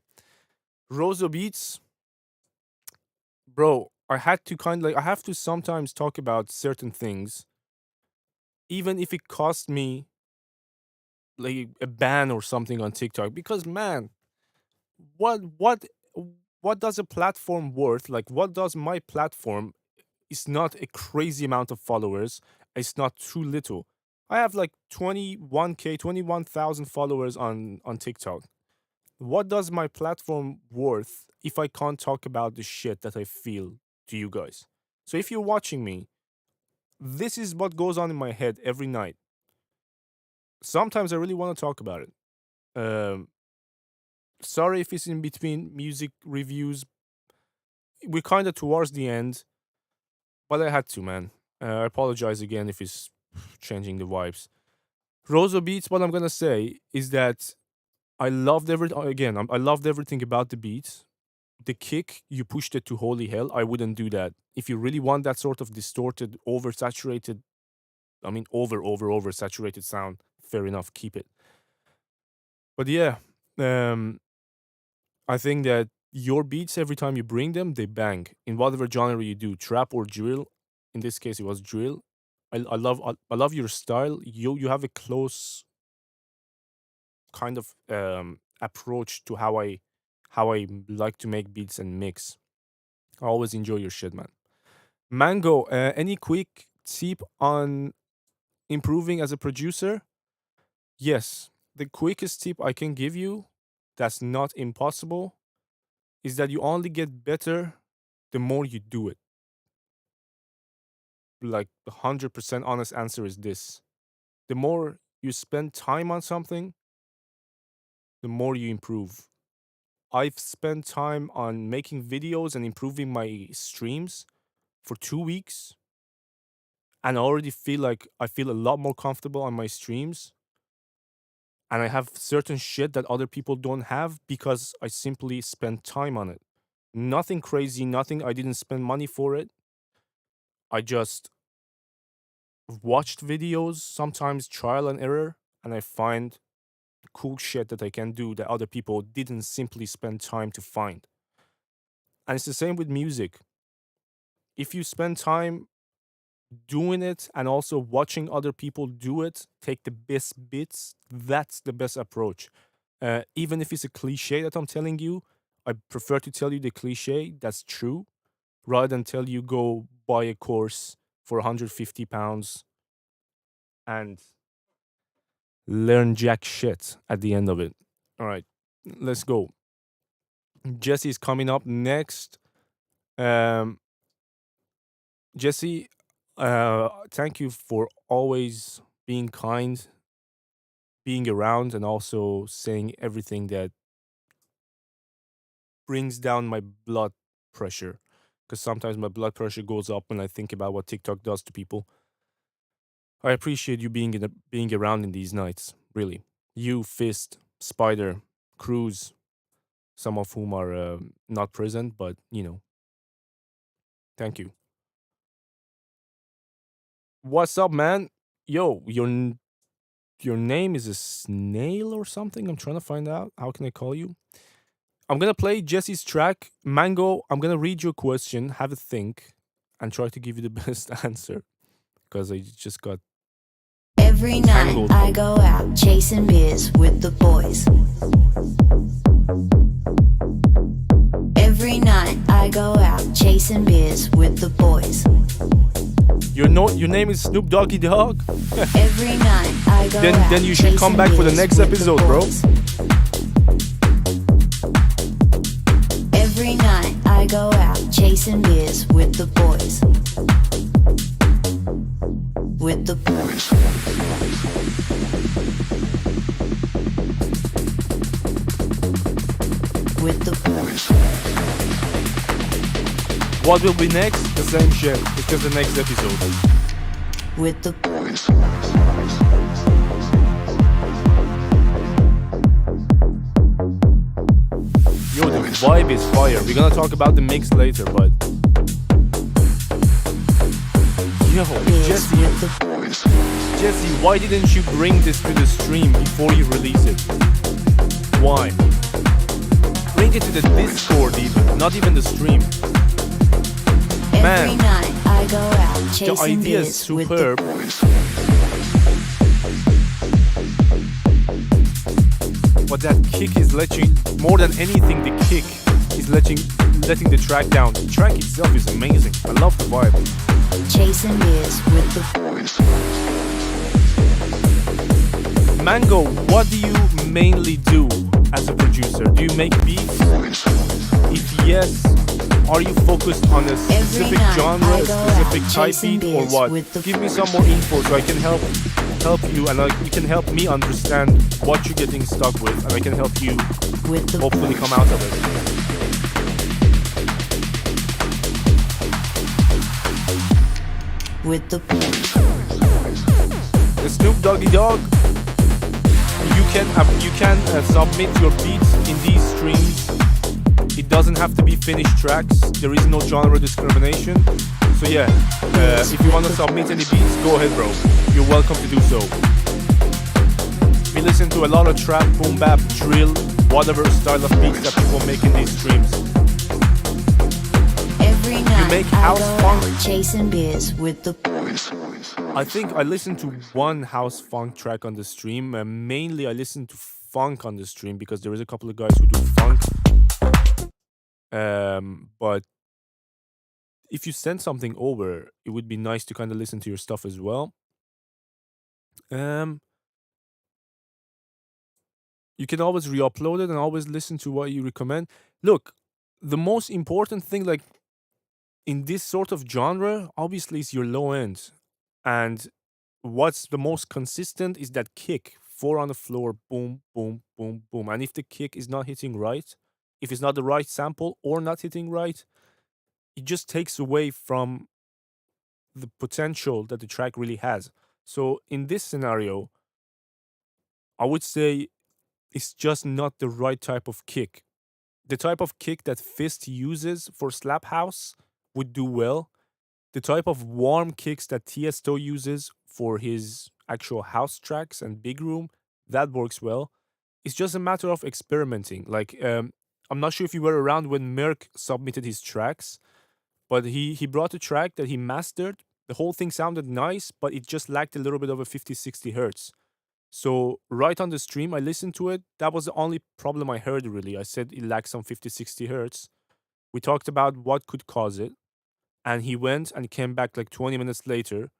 Rosa Beats, bro, I had to I have to sometimes talk about certain things, even if it cost me like a ban or something on TikTok, because man, what does a platform worth? Like, what does my platform? It's not a crazy amount of followers. It's not too little. I have like 21,000 followers on TikTok. What does my platform worth if I can't talk about the shit that I feel to you guys? So if you're watching me, this is what goes on in my head every night. Sometimes I really want to talk about it. Sorry if it's in between music reviews. We're kind of towards the end, but I had to, man. I apologize again if it's changing the vibes. Rosa Beats, what I'm gonna say is that I loved I loved everything about the beats. The kick, you pushed it to holy hell. I wouldn't do that. If you really want that sort of distorted, oversaturated, oversaturated sound, fair enough, keep it. But yeah, I think that your beats, every time you bring them, they bang. In whatever genre you do, trap or drill. In this case, it was drill. I love your style. You have a close kind of approach to how I like to make beats and mix. I always enjoy your shit, man. Mango, any quick tip on improving as a producer? Yes, the quickest tip I can give you, that's not impossible, is that you only get better the more you do it. Like, the 100% honest answer is this: the more you spend time on something, the more you improve. I've spent time on making videos and improving my streams for 2 weeks, and I already feel like I feel a lot more comfortable on my streams, and I have certain shit that other people don't have because I simply spent time on it. Nothing crazy, nothing, I didn't spend money for it. I just watched videos, sometimes trial and error, and I find cool shit that I can do that other people didn't simply spend time to find. And it's the same with music. If you spend time doing it and also watching other people do it, take the best bits, that's the best approach. Even if it's a cliche that I'm telling you, I prefer to tell you the cliche that's true rather than tell you go buy a course for £150 and learn jack shit at the end of it. All right, let's go. Jesse's coming up next. Um, Jesse, thank you for always being kind, being around, and also saying everything that brings down my blood pressure. Because sometimes my blood pressure goes up when I think about what TikTok does to people. I appreciate you being around in these nights, really. You, Fist, Spider, Cruz, some of whom are not present, but thank you. What's up, man? Yo, your name is a snail or something? I'm trying to find out. How can I call you? I'm gonna play Jesse's track. Mango, I'm gonna read your question, have a think, and try to give you the best answer. Because I just got Every night tangled. I go out chasing beers with the boys. Every night I go out chasing beers with the boys. Your name is Snoop Doggy Dogg? Every night I go out Then you should come back for the chasing next beers with the episode, bro. boys. Every night I go out chasing beers with the boys. With the boys. With the boys. What will be next? The same shit. It's just the next episode. With the boys. Yo, the vibe is fire. We're gonna talk about the mix later, but yo, Jesse, why didn't you bring this to the stream before you release it? Why? Bring it to the Discord even, not even the stream. Man, Every night I go out the chasing idea is beers with the superb. But that kick is letting, more than anything, the kick is letting the track down. The track itself is amazing. I love the vibe. Chasing beers with the boys. Mango, what do you mainly do as a producer? Do you make beats? If yes, are you focused on a specific genre, a specific type beat, or what? Give me some more info so I can help you, and you can help me understand what you're getting stuck with, and I can help you hopefully come out of it. With the Snoop Doggy Dogg, you can submit your beats in these streams. It doesn't have to be finished tracks. There is no genre discrimination. So yeah, if you want to submit any beats, go ahead, bro. You're welcome to do so. We listen to a lot of trap, boom bap, drill, whatever style of beats that people make in these streams. Every night You make house I go funk? out chasing beers with the boys. I think I listened to one house funk track on the stream. Mainly I listen to funk on the stream because there is a couple of guys who do funk. But if you send something over, it would be nice to kind of listen to your stuff as well. You can always re-upload it and always listen to what you recommend. Look, the most important thing, like in this sort of genre, obviously is your low end. And what's the most consistent is that kick. 4 on the floor, boom, boom, boom, boom. And if the kick is not hitting right, if it's not the right sample or not hitting right, it just takes away from the potential that the track really has. So in this scenario, I would say it's just not the right type of kick. The type of kick that Fist uses for slap house would do well. The type of warm kicks that Tiesto uses for his actual house tracks and big room, that works well. It's just a matter of experimenting. Like, I'm not sure if you were around when Merck submitted his tracks, but he brought a track that he mastered. The whole thing sounded nice, but it just lacked a little bit of a 50-60 hertz. So right on the stream, I listened to it. That was the only problem I heard, really. I said it lacked some 50-60 hertz. We talked about what could cause it. And he went and came back like 20 minutes later,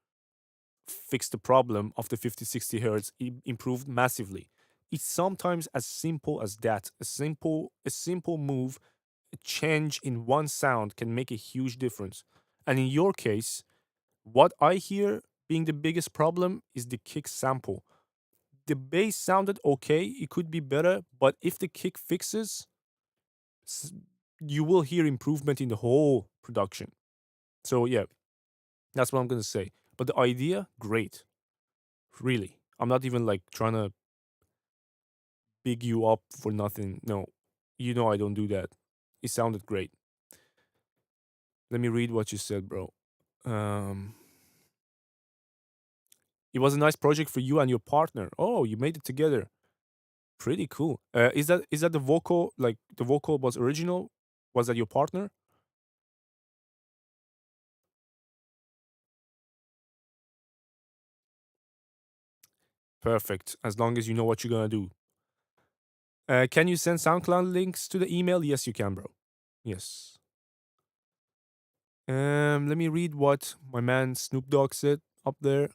fixed the problem of the 50-60 hertz, improved massively. It's sometimes as simple as that. A simple move a change in one sound can make a huge difference. And in your case, what I hear being the biggest problem is the kick sample. The bass sounded okay, it could be better, but if the kick fixes, s- you will hear improvement in the whole production. So yeah, that's what I'm gonna say. But the idea, great. Really. I'm not even like trying to big you up for nothing. No. You know I don't do that. It sounded great. Let me read what you said, bro. Um it was a nice project for you and your partner. Oh, you made it together. Pretty cool. Is that the vocal? Like the vocal was original? Was that your partner? Perfect. As long as you know what you're gonna do. Can you send SoundCloud links to the email? Yes, you can, bro. Yes. Let me read what my man Snoop Dogg said up there.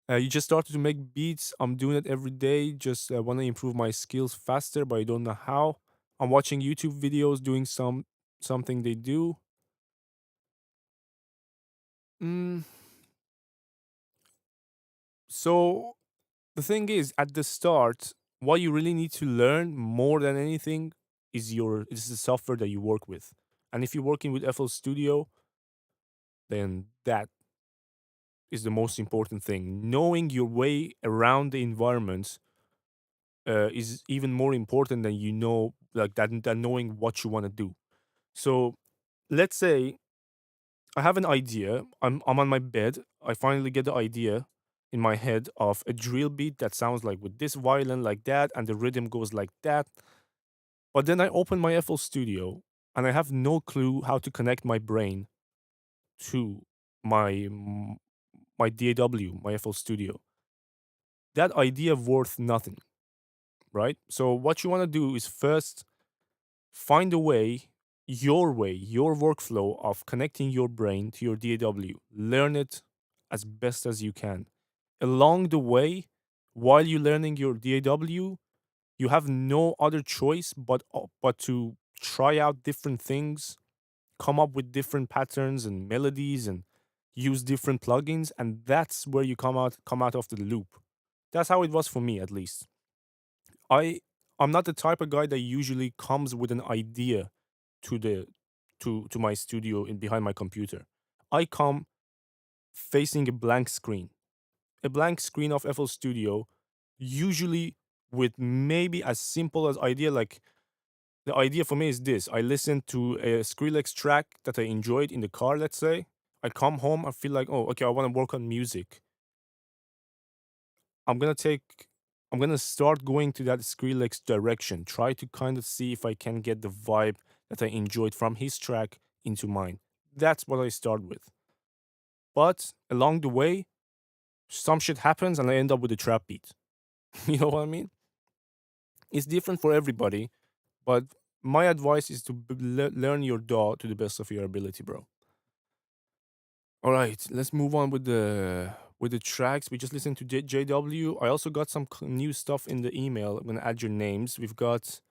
You just started to make beats. I'm doing it every day. Just want to improve my skills faster, but I don't know how. I'm watching YouTube videos, doing something they do. Mm, so the thing is, at the start, what you really need to learn more than anything is the software that you work with. And if you're working with FL Studio, then that is the most important thing. Knowing your way around the environment is even more important than like that than knowing what you want to do. So let's say I have an idea. I'm on my bed. I finally get the idea in my head of a drill beat that sounds like with this violin like that, and the rhythm goes like that. But then I open my FL Studio, and I have no clue how to connect my brain to my DAW, my FL Studio. That idea worth nothing, right? So what you want to do is first find a way, your workflow of connecting your brain to your DAW. Learn it as best as you can. Along the way, while you're learning your DAW, you have no other choice but to try out different things, come up with different patterns and melodies, and use different plugins, and that's where you come out of the loop. That's how it was for me, at least. I I'm not the type of guy that usually comes with an idea to the to my studio in behind my computer. I come facing a blank screen of FL Studio, usually with maybe as simple as idea. Like the idea for me is this: I listen to a Skrillex track that I enjoyed in the car. Let's say I come home, I feel like, oh, okay, I want to work on music. I'm gonna take I'm gonna start going to that Skrillex direction. Try to kind of see if I can get the vibe that I enjoyed from his track into mine. That's what I start with. But along the way, some shit happens and I end up with a trap beat. You know what I mean? It's different for everybody, but my advice is to learn your DAW to the best of your ability, bro. All right, let's move on with the tracks. We just listened to JW. I also got some new stuff in the email. I'm gonna add your names. We've got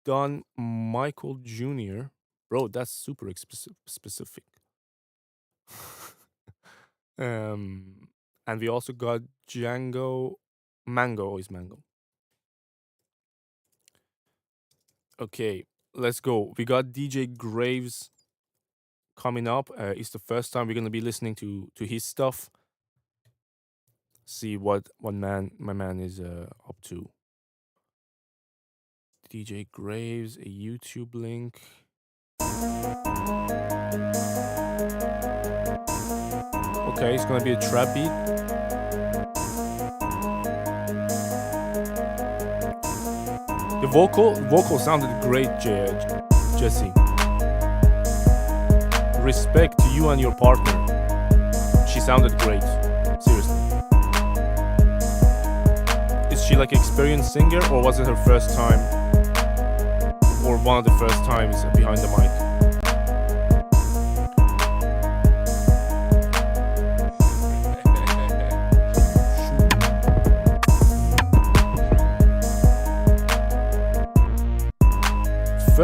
Don Michael Jr. Bro, that's super specific. um, and we also got Django Mango. Oh, is Mango. Okay, let's go. We got DJ Graves coming up. It's the first time we're gonna be listening to his stuff. See what my man is up to. DJ Graves, a YouTube link. Okay, it's gonna be a trap beat. The vocal sounded great, Jesse. Respect to you and your partner. She sounded great. Seriously. Is she like an experienced singer, or was it her first time? Or one of the first times behind the mic?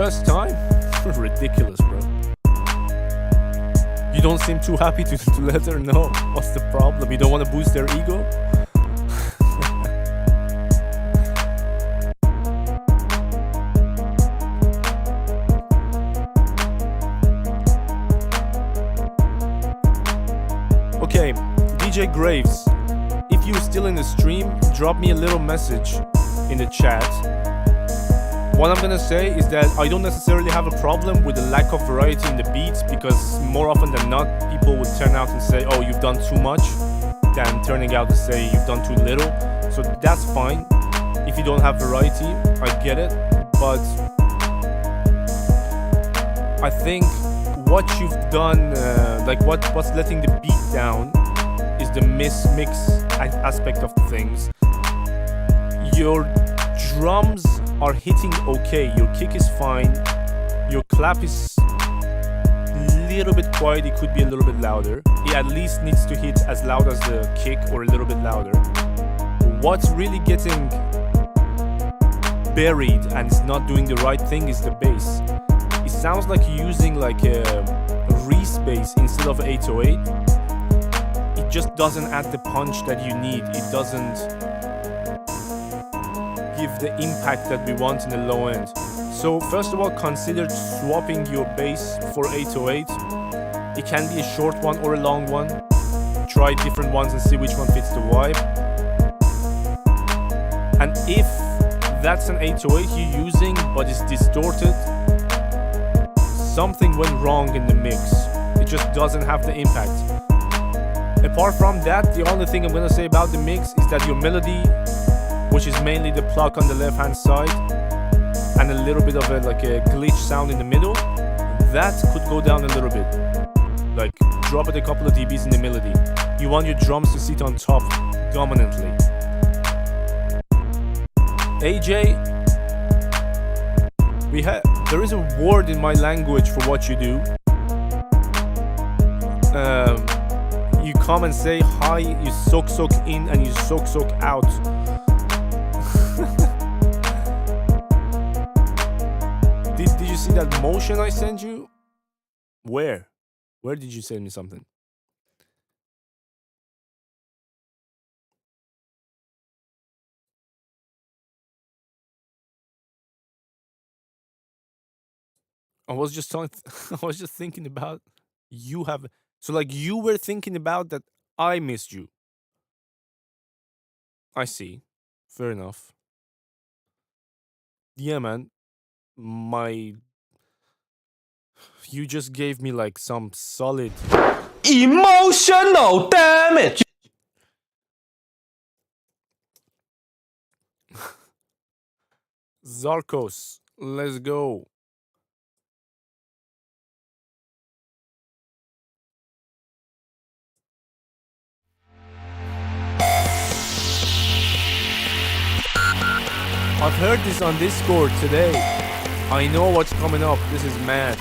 first time? Ridiculous, bro. You don't seem too happy to let her know. What's the problem? You don't want to boost their ego? Okay, DJ Graves, if you're still in the stream, drop me a little message in the chat. What I'm gonna say is that I don't necessarily have a problem with the lack of variety in the beats, because more often than not, people would turn out and say, oh, you've done too much, than turning out to say you've done too little. So that's fine. If you don't have variety, I get it. But I think what you've done, like what's letting the beat down, is the mix aspect of things. Your drums are hitting okay, your kick is fine, your clap is a little bit quiet, it could be a little bit louder. It at least needs to hit as loud as the kick or a little bit louder. What's really getting buried and is not doing the right thing is the bass. It sounds like you're using like a Reese bass instead of 808. It just doesn't add the punch that you need. It doesn't give the impact that we want in the low end. So first of all, consider swapping your bass for 808. It can be a short one or a long one. Try different ones and see which one fits the vibe. And if that's an 808 you're using but it's distorted, something went wrong in the mix. It just doesn't have the impact. Apart from that, the only thing I'm gonna say about the mix is that your melody, which is mainly the pluck on the left hand side and a little bit of a glitch sound in the middle, that could go down a little bit. Like drop it a couple of dBs in the melody. You want your drums to sit on top dominantly. AJ, there is a word in my language for what you do. You come and say hi, you soak in and you soak out. Did you see that motion I sent you? Where did you send me something? I was just thinking about you have. So like you were thinking about that I missed you. I see. Fair enough. Yeah, man. You just gave me like some solid emotional damage. Zarkos, let's go. I've heard this on Discord today. I know what's coming up. This is mad.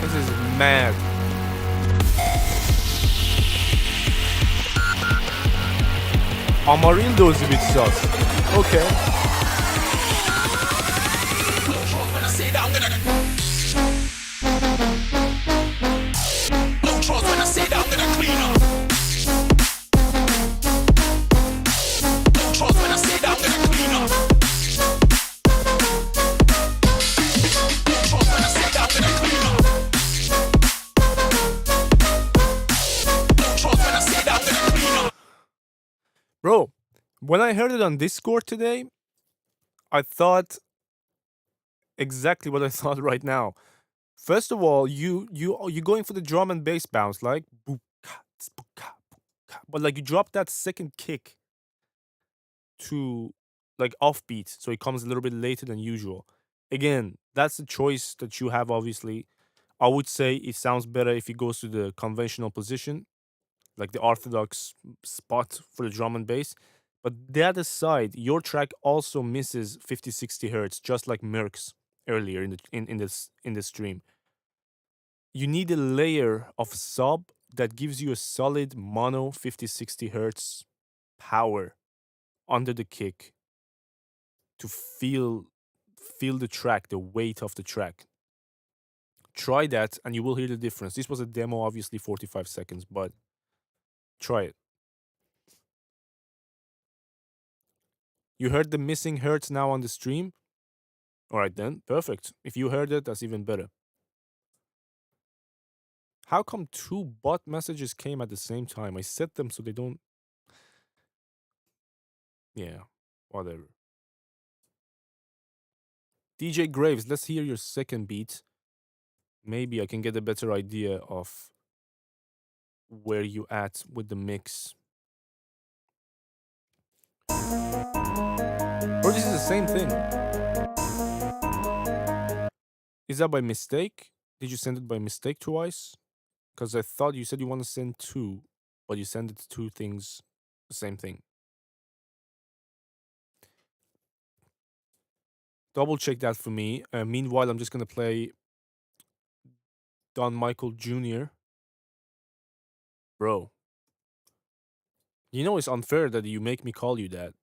This is mad. Amarildo's a bit sus. Okay. Bro, when I heard it on Discord today, I thought exactly what I thought right now. First of all, you're going for the drum and bass bounce, like but like you drop that second kick to like offbeat, so it comes a little bit later than usual. Again, that's a choice that you have, obviously. I would say it sounds better if it goes to the conventional position, like the orthodox spot for the drum and bass. But that aside, your track also misses 50-60 hertz, just like Merck's earlier in the stream. You need a layer of sub that gives you a solid mono 50-60 hertz power under the kick to feel feel the track, the weight of the track. Try that and you will hear the difference. This was a demo, obviously 45 seconds, but try it. You heard the missing hertz now on the stream? All right then, perfect. If you heard it, that's even better. How come 2 bot messages came at the same time? I set them so they don't... Yeah, whatever. DJ Graves, let's hear your second beat. Maybe I can get a better idea of where you at with the mix. Or this is the same thing. Is that by mistake? Did you send it by mistake twice? Because I thought you said you want to send 2, but you send it 2 things, the same thing. Double check that for me. Meanwhile, I'm just going to play Don Michael Jr. Bro. You know it's unfair that you make me call you that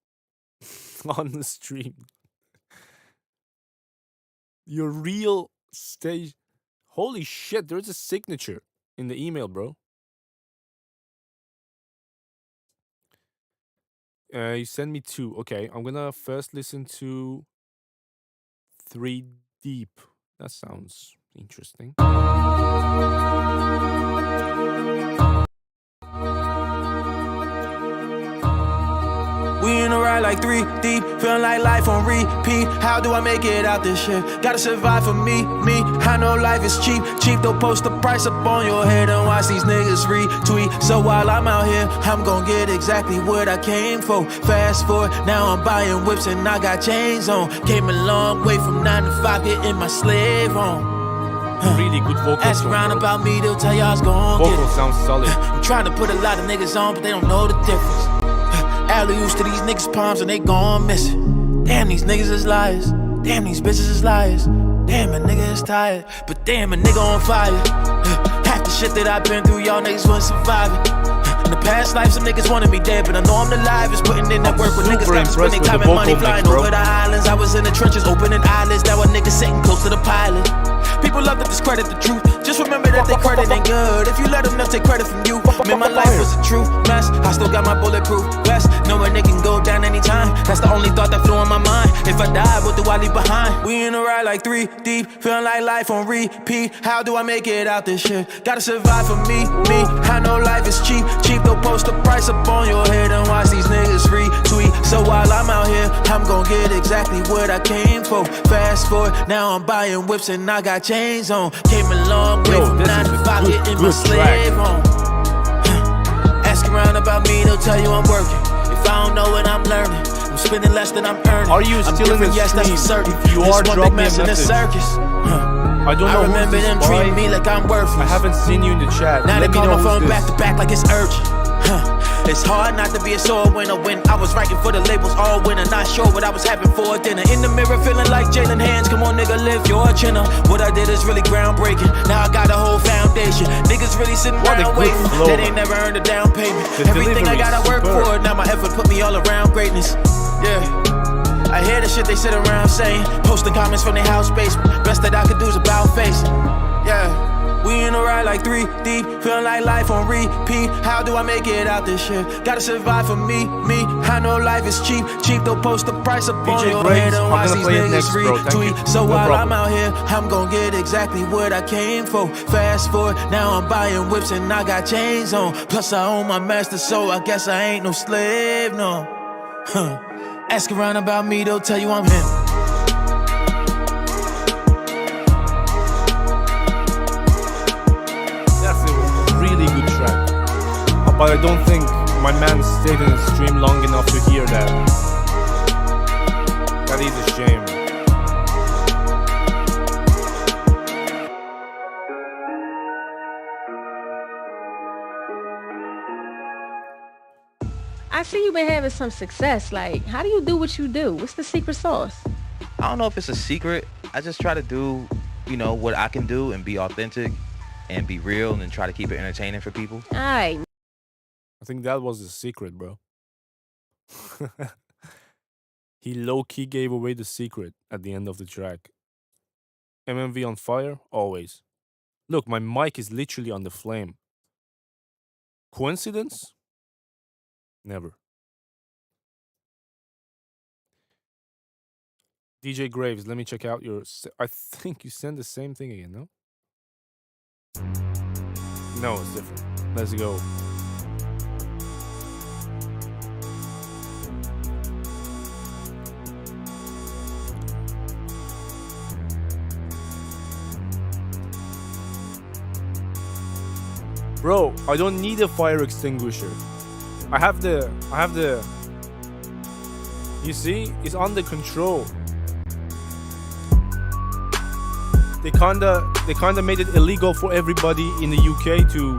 on the stream. Your real stage... Holy shit, there is a signature in the email, bro. You send me 2. Okay, I'm gonna first listen to 3 Deep. That sounds interesting. We in a ride like 3 deep, feeling like life on repeat. How do I make it out this shit? Gotta survive for me. I know life is cheap, don't post the price up on your head and watch these niggas retweet. So while I'm out here, I'm gon' get exactly what I came for. Fast forward, now I'm buying whips and I got chains on. Came a long way from 9 to 5, getting my slave on. Really good vocals. Ask around about me, they'll tell y'all it's gon' get it. Vocal sounds solid. I'm trying to put a lot of niggas on, but they don't know the difference. Alley-oops to these niggas' palms and they gon' miss it. Damn, these niggas is liars. Damn, these bitches is liars. Damn, a nigga is tired, but damn, a nigga on fire. Half the shit that I've been through, y'all niggas wouldn't survive it. In the past life, some niggas wanted me dead, but I know I'm the livest. Putting in that work with niggas got spending time and money flying over the islands. I was in the trenches, opening eyelids. Now a nigga sitting close to the pilot. People love to discredit the truth. Just remember that they credit ain't good if you let them take credit from you. Man, my life was a true mess. I still got my bulletproof vest, knowing they can go down anytime. That's the only thought that flew in my mind. If I die, what do I leave behind? We in a ride like 3 deep, feeling like life on repeat. How do I make it out this shit? Gotta survive for me. I know life is cheap, don't post the price up on your head and watch these niggas retweet. So while I'm out here, I'm gon' get exactly what I came for. Fast forward, now I'm buying whips and I got chains on. Came a long way from 9 to 5, getting my slave on. Ask around about me, they'll tell you I'm working. If I don't know what I'm learning, I'm spending less than I'm earning. Are you still in the yes, stream? That's for certain. If you are, drop me a message. Circus. I don't know. I remember them treating me like I'm worthless. I haven't seen you in the chat. Now they call my phone back to back like it's urgent. It's hard not to be a sore winner when I was writing for the labels all winter. Not sure what I was having for dinner. In the mirror feeling like Jalen Hands. Come on nigga, live your chin up. What I did is really groundbreaking. Now I got a whole foundation. Niggas really sitting around waiting. They ain't never earned a down payment. Everything I gotta work for. Now my effort put me all around greatness. Yeah, I hear the shit they sit around saying. Posting comments from their house basement. Best that I could do is about face it. Yeah. We in a ride like 3 deep, feeling like life on repeat. How do I make it out this shit? Gotta survive for me. I know life is cheap, don't post the price up on your head and watch these niggas retweet. So while I'm out here, I'm gon' get exactly what I came for. Fast forward, now I'm buying whips and I got chains on. Plus I own my master, so I guess I ain't no slave, no. Ask around about me, they'll tell you I'm him. But I don't think my man stayed in the stream long enough to hear that. That is a shame. I see you've been having some success. Like, how do you do what you do? What's the secret sauce? I don't know if it's a secret. I just try to do, what I can do and be authentic and be real and try to keep it entertaining for people. Alright. I think that was the secret, bro. He low-key gave away the secret at the end of the track. MMV on fire? Always. Look, my mic is literally on the flame. Coincidence? Never. DJ Graves, let me check out your... I think you sent the same thing again, no? No, it's different. Let's go. Bro, I don't need a fire extinguisher. I have the... You see? It's under control. They kinda made it illegal for everybody in the UK to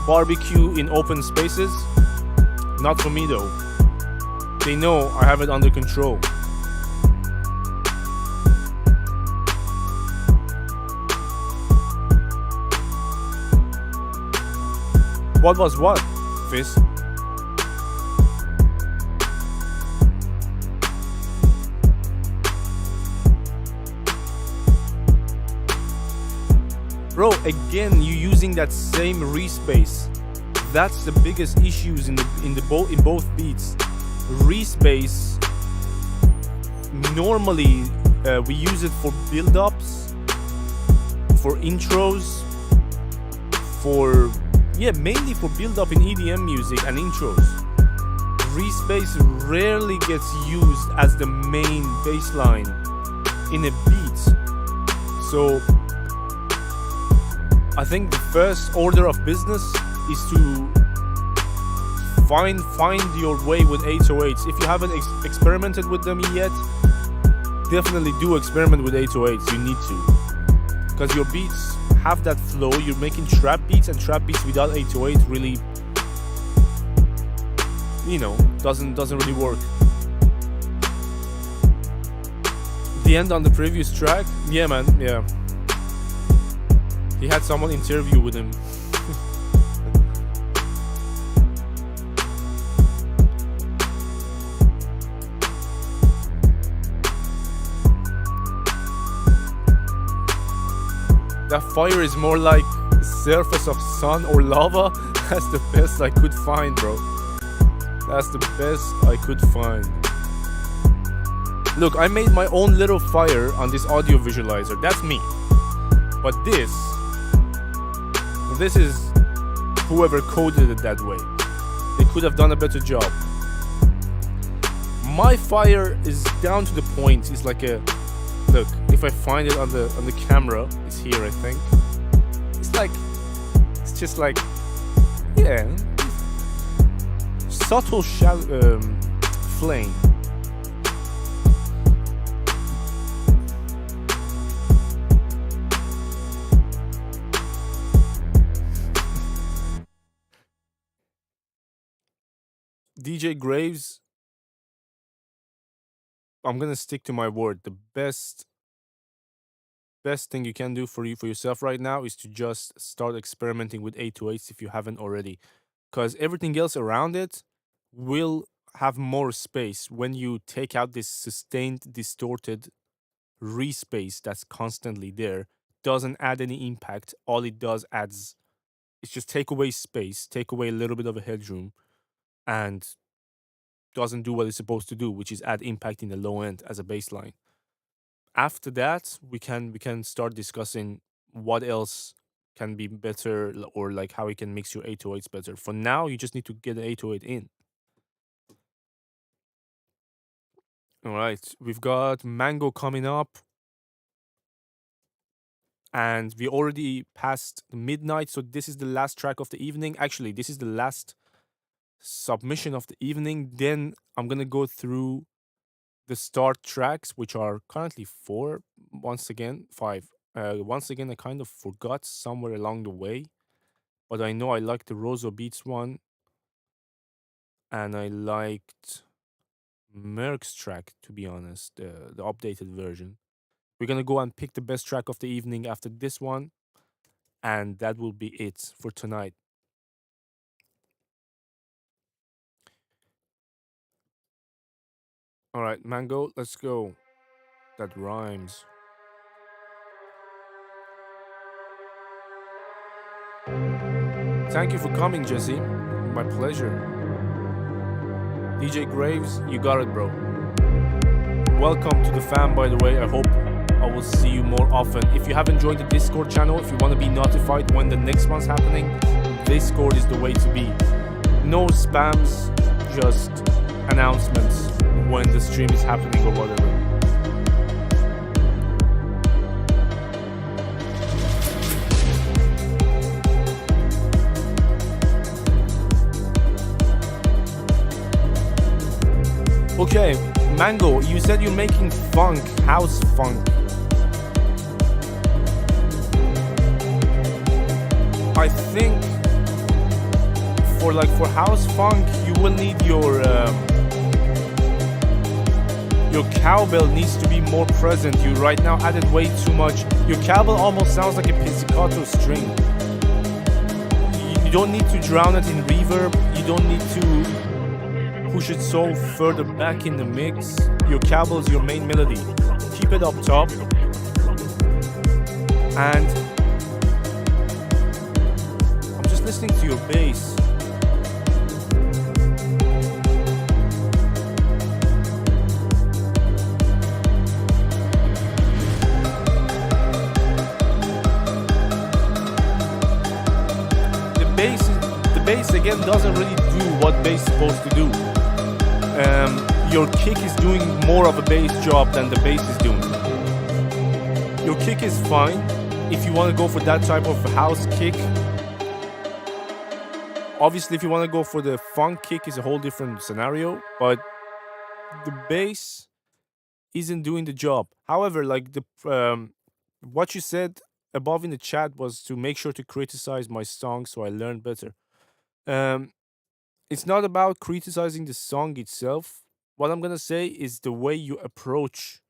barbecue in open spaces. Not for me though. They know I have it under control. What was what, Fizz? Bro, again, you using that same respace. That's the biggest issues in both beats. Respace. Normally, we use it for build-ups, for intros, mainly for build-up in EDM music and intros. Respace rarely gets used as the main bassline in a beat. So I think the first order of business is to find your way with 808s. If you haven't experimented with them yet, definitely do experiment with 808s. You need to, because your beats have that flow. You're making trap beats, and trap beats without 808 really, doesn't really work. The end on the previous track, yeah, man, yeah. He had someone interview with him. That fire is more like the surface of sun or lava. That's the best I could find, bro. That's the best I could find. Look, I made my own little fire on this audio visualizer. That's me. But this is whoever coded it that way. They could have done a better job. My fire is down to the point. It's like a... Look, if I find it on the camera, it's here, I think. It's just like, yeah, subtle flame. DJ Graves, I'm gonna stick to my word. The best thing you can do for yourself right now is to just start experimenting with 808s if you haven't already, because everything else around it will have more space when you take out this sustained, distorted respace that's constantly there. Doesn't add any impact. All it does is just take away space, take away a little bit of a headroom, and doesn't do what it's supposed to do, which is add impact in the low end as a baseline. After that, we can start discussing what else can be better, or like how you can mix your 808s better. For now, you just need to get an 808 in. All right, we've got Mango coming up, and we already passed midnight, so this is the last track of the evening. Actually, this is the last submission of the evening. Then I'm gonna go through the start tracks, which are currently 4. Once again, 5. Once again, I kind of forgot somewhere along the way, but I know I liked the Roso Beats one, and I liked Merck's track, to be honest, the updated version. We're gonna go and pick the best track of the evening after this one, and that will be it for tonight. All right, Mango, let's go. That rhymes. Thank you for coming, Jesse. My pleasure. DJ Graves, you got it, bro. Welcome to the fam, by the way. I hope I will see you more often. If you haven't joined the Discord channel, if you want to be notified when the next one's happening, Discord is the way to be. No spams, just announcements when the stream is happening or whatever. Okay, Mango, you said you're making funk, house funk. I think for house funk, you will need your cowbell needs to be more present. You right now added way too much. Your cowbell almost sounds like a pizzicato string. You don't need to drown it in reverb. You don't need to push it so further back in the mix. Your cowbell is your main melody. Keep it up top. And I'm just listening to your bass. The bass again doesn't really do what bass is supposed to do. Your kick is doing more of a bass job than the bass is doing. Your kick is fine if you want to go for that type of house kick. Obviously, if you want to go for the funk kick, is a whole different scenario. But the bass isn't doing the job. However, like what you said above in the chat was to make sure to criticize my song so I learn better. It's not about criticizing the song itself. What I'm gonna say is the way you approach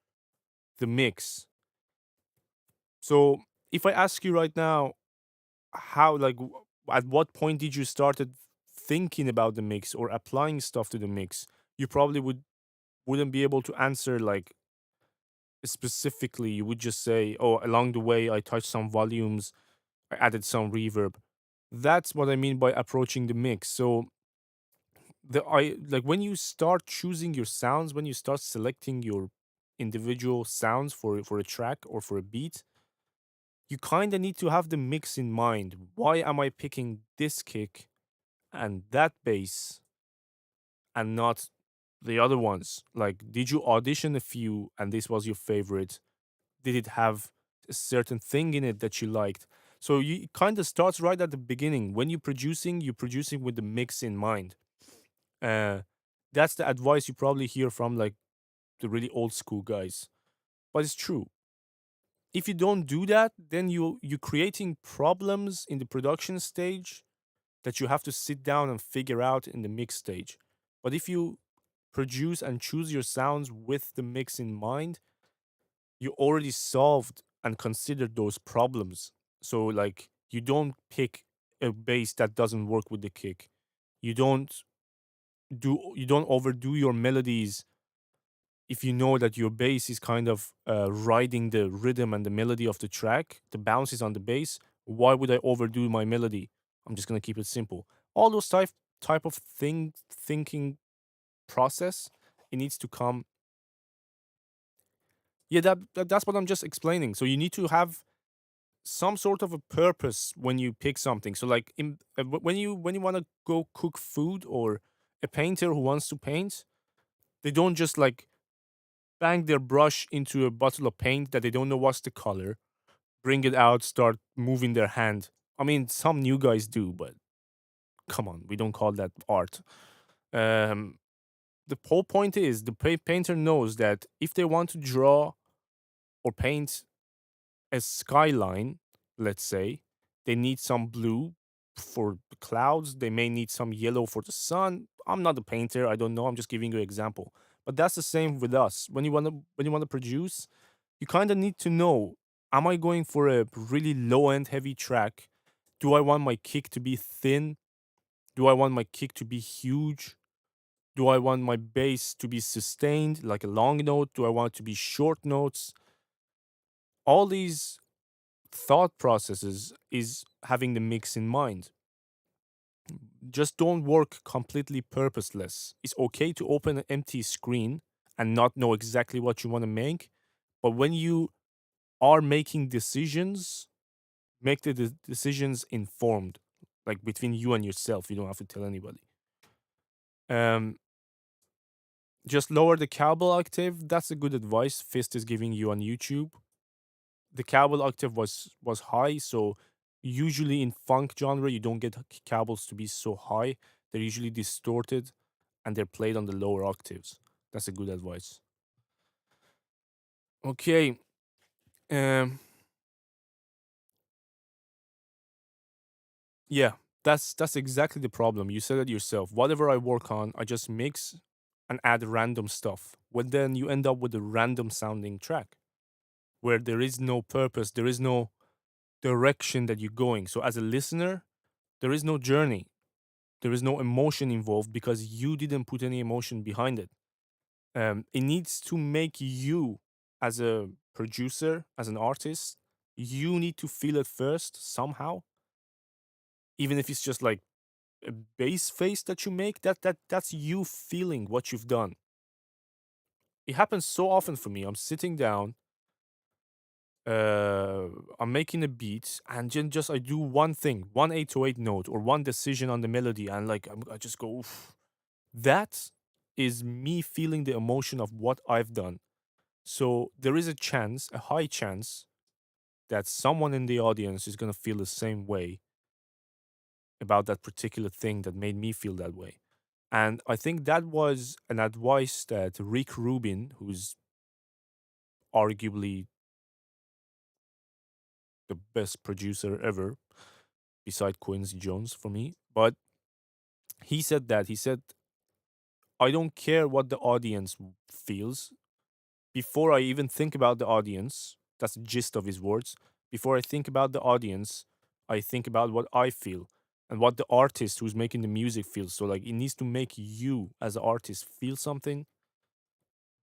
the mix. So if I ask you right now, how at what point did you started thinking about the mix or applying stuff to the mix, you probably wouldn't be able to answer like specifically. You would just say, oh, along the way I touched some volumes, I added some reverb. That's what I mean by approaching the mix. So when you start choosing your sounds, when you start selecting your individual sounds for a track or for a beat, you kind of need to have the mix in mind. Why am I picking this kick and that bass and not the other ones? Like, did you audition a few and this was your favorite? Did it have a certain thing in it that you liked? So it kind of starts right at the beginning. When you're producing with the mix in mind. That's the advice you probably hear from like the really old school guys. But it's true. If you don't do that, then you're creating problems in the production stage that you have to sit down and figure out in the mix stage. But if you produce and choose your sounds with the mix in mind, you already solved and considered those problems. So like you don't pick a bass that doesn't work with the kick. You don't overdo your melodies if you know that your bass is kind of riding the rhythm and the melody of the track, the bounce is on the bass. Why would I overdo my melody? I'm just gonna keep it simple. All those type of thinking process, it needs to come. Yeah, that's what I'm just explaining. So you need to have some sort of a purpose when you pick something. So like when you want to go cook food, or a painter who wants to paint, they don't just like bang their brush into a bottle of paint that they don't know what's the color, bring it out, start moving their hand. I mean, some new guys do, but come on, we don't call that art. The whole point is the painter knows that if they want to draw or paint a skyline, let's say, they need some blue for the clouds, they may need some yellow for the sun. I'm not a painter, I don't know, I'm just giving you an example. But that's the same with us. When you want to produce, you kind of need to know, am I going for a really low end heavy track? Do I want my kick to be thin? Do I want my kick to be huge? Do I want my bass to be sustained like a long note? Do I want it to be short notes? All these thought processes is having the mix in mind. Just don't work completely purposeless. It's okay to open an empty screen and not know exactly what you want to make, but when you are making decisions, make the decisions informed, like between you and yourself. You don't have to tell anybody. Just lower the cowbell octave. That's a good advice Fist is giving you on YouTube. The cowbell octave was high, so usually in funk genre you don't get cowbells to be so high. They're usually distorted and they're played on the lower octaves. That's a good advice. Okay. Yeah, that's exactly the problem. You said it yourself. Whatever I work on, I just mix and add random stuff. Well, then you end up with a random sounding track where there is no purpose, there is no direction that you're going. So as a listener, there is no journey. There is no emotion involved because you didn't put any emotion behind it. It needs to make you, as a producer, as an artist, you need to feel it first somehow. Even if it's just like a bass face that you make, that's you feeling what you've done. It happens so often for me. I'm sitting down, I'm making a beat, and then just I do one thing, one 808 note or one decision on the melody, and like I just go, oof. That is me feeling the emotion of what I've done. So there is a chance, a high chance, that someone in the audience is gonna feel the same way about that particular thing that made me feel that way. And I think that was an advice that Rick Rubin, who's arguably the best producer ever, beside Quincy Jones for me, but he said that. He said, I don't care what the audience feels. Before I even think about the audience, that's the gist of his words. Before I think about the audience, I think about what I feel and what the artist who's making the music feels. So like it needs to make you as an artist feel something,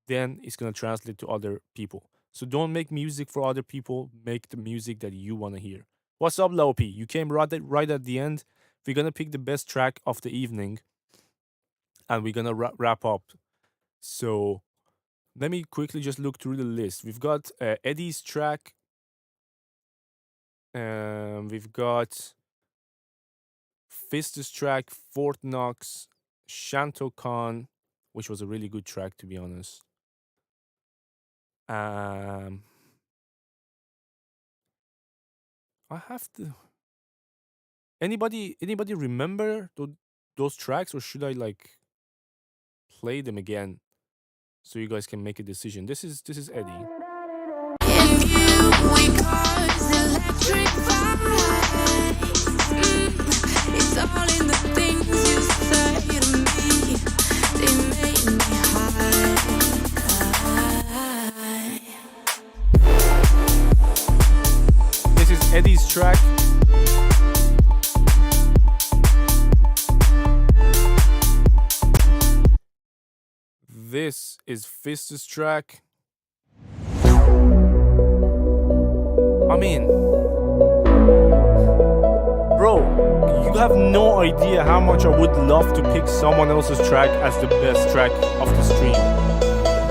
then it's gonna translate to other people. So don't make music for other people, make the music that you wanna hear. What's up, Lopi? You came right at the end. We're gonna pick the best track of the evening and we're gonna wrap up. So let me quickly just look through the list. We've got Eddie's track. We've got Fist's track, Fort Knox, Shanto Khan, which was a really good track, to be honest. I have to. Anybody remember those tracks, or should I like play them again so you guys can make a decision? This is Eddie. It's all in the things you say to me. They make me high. This is Eddie's track. This is Fist's track. I mean, bro, you have no idea how much I would love to pick someone else's track as the best track of the stream.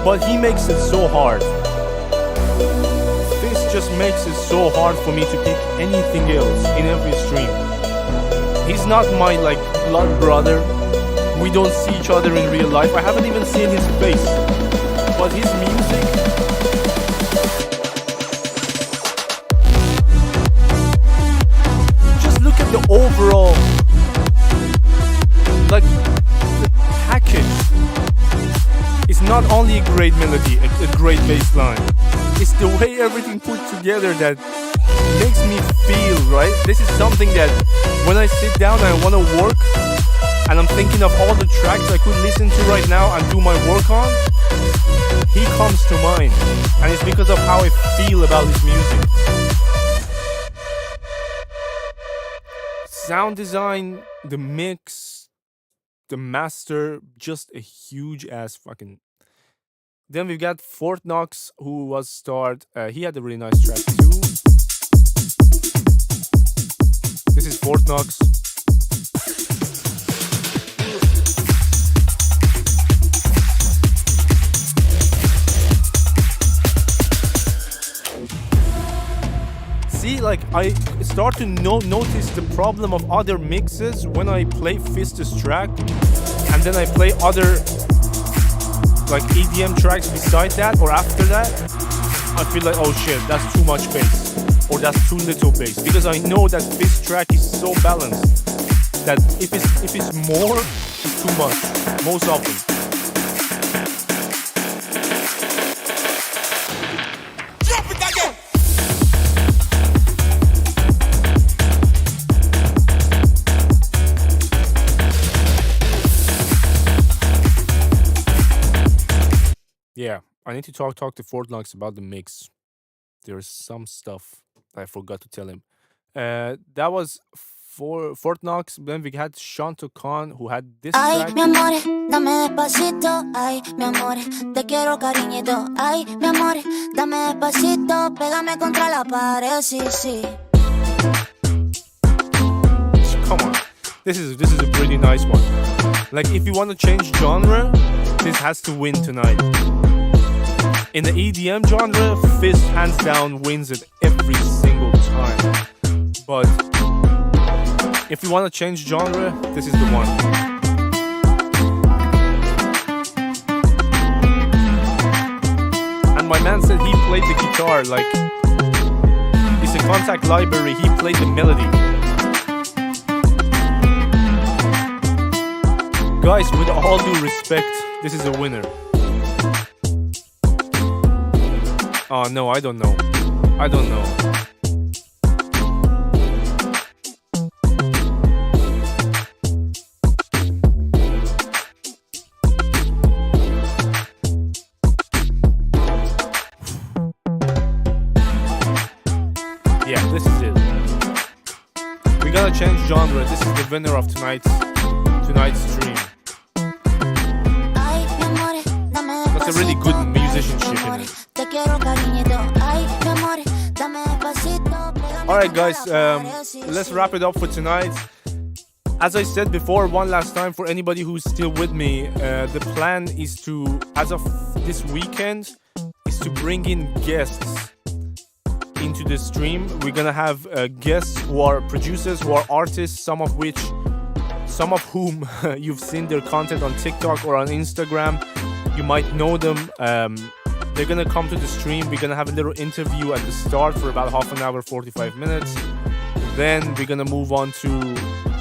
But he makes it so hard. Fist just makes it so hard for me to pick anything else in every stream. He's not my like blood brother. We don't see each other in real life. I haven't even seen his face. But his music, just look at the overall, like, the package. It's not only a great melody, a great bass line. It's the way everything put together that makes me feel, right? This is something that when I sit down and I want to work, and I'm thinking of all the tracks I could listen to right now and do my work on, he comes to mind. And it's because of how I feel about his music. Sound design, the mix, the master, just a huge ass fucking. Then we've got Fort Knox, who was starred. He had a really nice track too. This is Fort Knox. See, like, I start to notice the problem of other mixes when I play Fistus track, and then I play other, like, EDM tracks beside that or after that. I feel like, oh shit, that's too much bass, or that's too little bass, because I know that this track is so balanced that if it's more, it's too much, most often. Yeah, I need to talk to Fort Knox about the mix. There's some stuff I forgot to tell him. That was for Fort Knox. Then we had Shanto Khan, who had this Ay, track. mi amor, dame despacito. Ay, mi amor, te quiero cariñito. Ay, mi amor, dame despacito. Pégame contra la pared, sí, sí. Come on, this is a pretty nice one. Like, if you want to change genre, this has to win tonight. In the EDM genre, Fist hands down wins it every single time. But if you want to change genre, this is the one. And my man said he played the guitar, like, it's a contact library, he played the melody. Guys, with all due respect, this is a winner. Oh no, I don't know. I don't know. Yeah, this is it. We gotta change genre. This is the winner of tonight's stream. That's a really good musicianship in it. Alright guys, let's wrap it up for tonight. As I said before, one last time, for anybody who's still with me, the plan is to, as of this weekend, is to bring in guests into the stream. We're gonna have guests who are producers, who are artists, some of whom you've seen their content on TikTok or on Instagram. You might know them. They're gonna come to the stream. We're gonna have a little interview at the start for about half an hour, 45 minutes. Then we're gonna move on to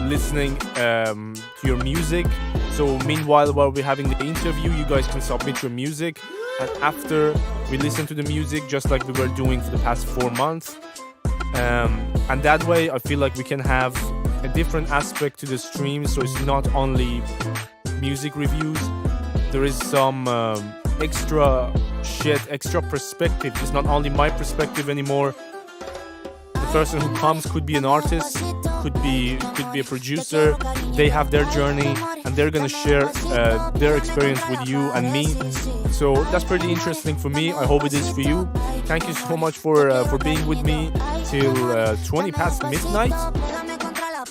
listening to your music. So meanwhile, while we're having the interview, you guys can submit your music. And after we listen to the music, just like we were doing for the past 4 months. And that way, I feel like we can have a different aspect to the stream. So it's not only music reviews. There is some extra perspective. It's not only my perspective anymore. The person who comes could be an artist, could be a producer. They have their journey and they're gonna share their experience with you and me. So that's pretty interesting for me. I hope it is for you. Thank you so much for being with me till 20 past midnight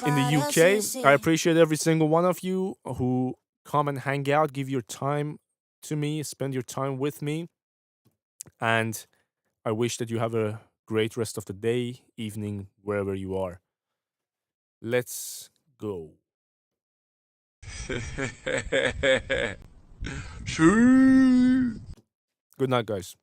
in the UK. I appreciate every single one of you who come and hang out, give your time to me, spend your time with me. And I wish that you have a great rest of the day, evening, wherever you are. Let's go. Good night, guys.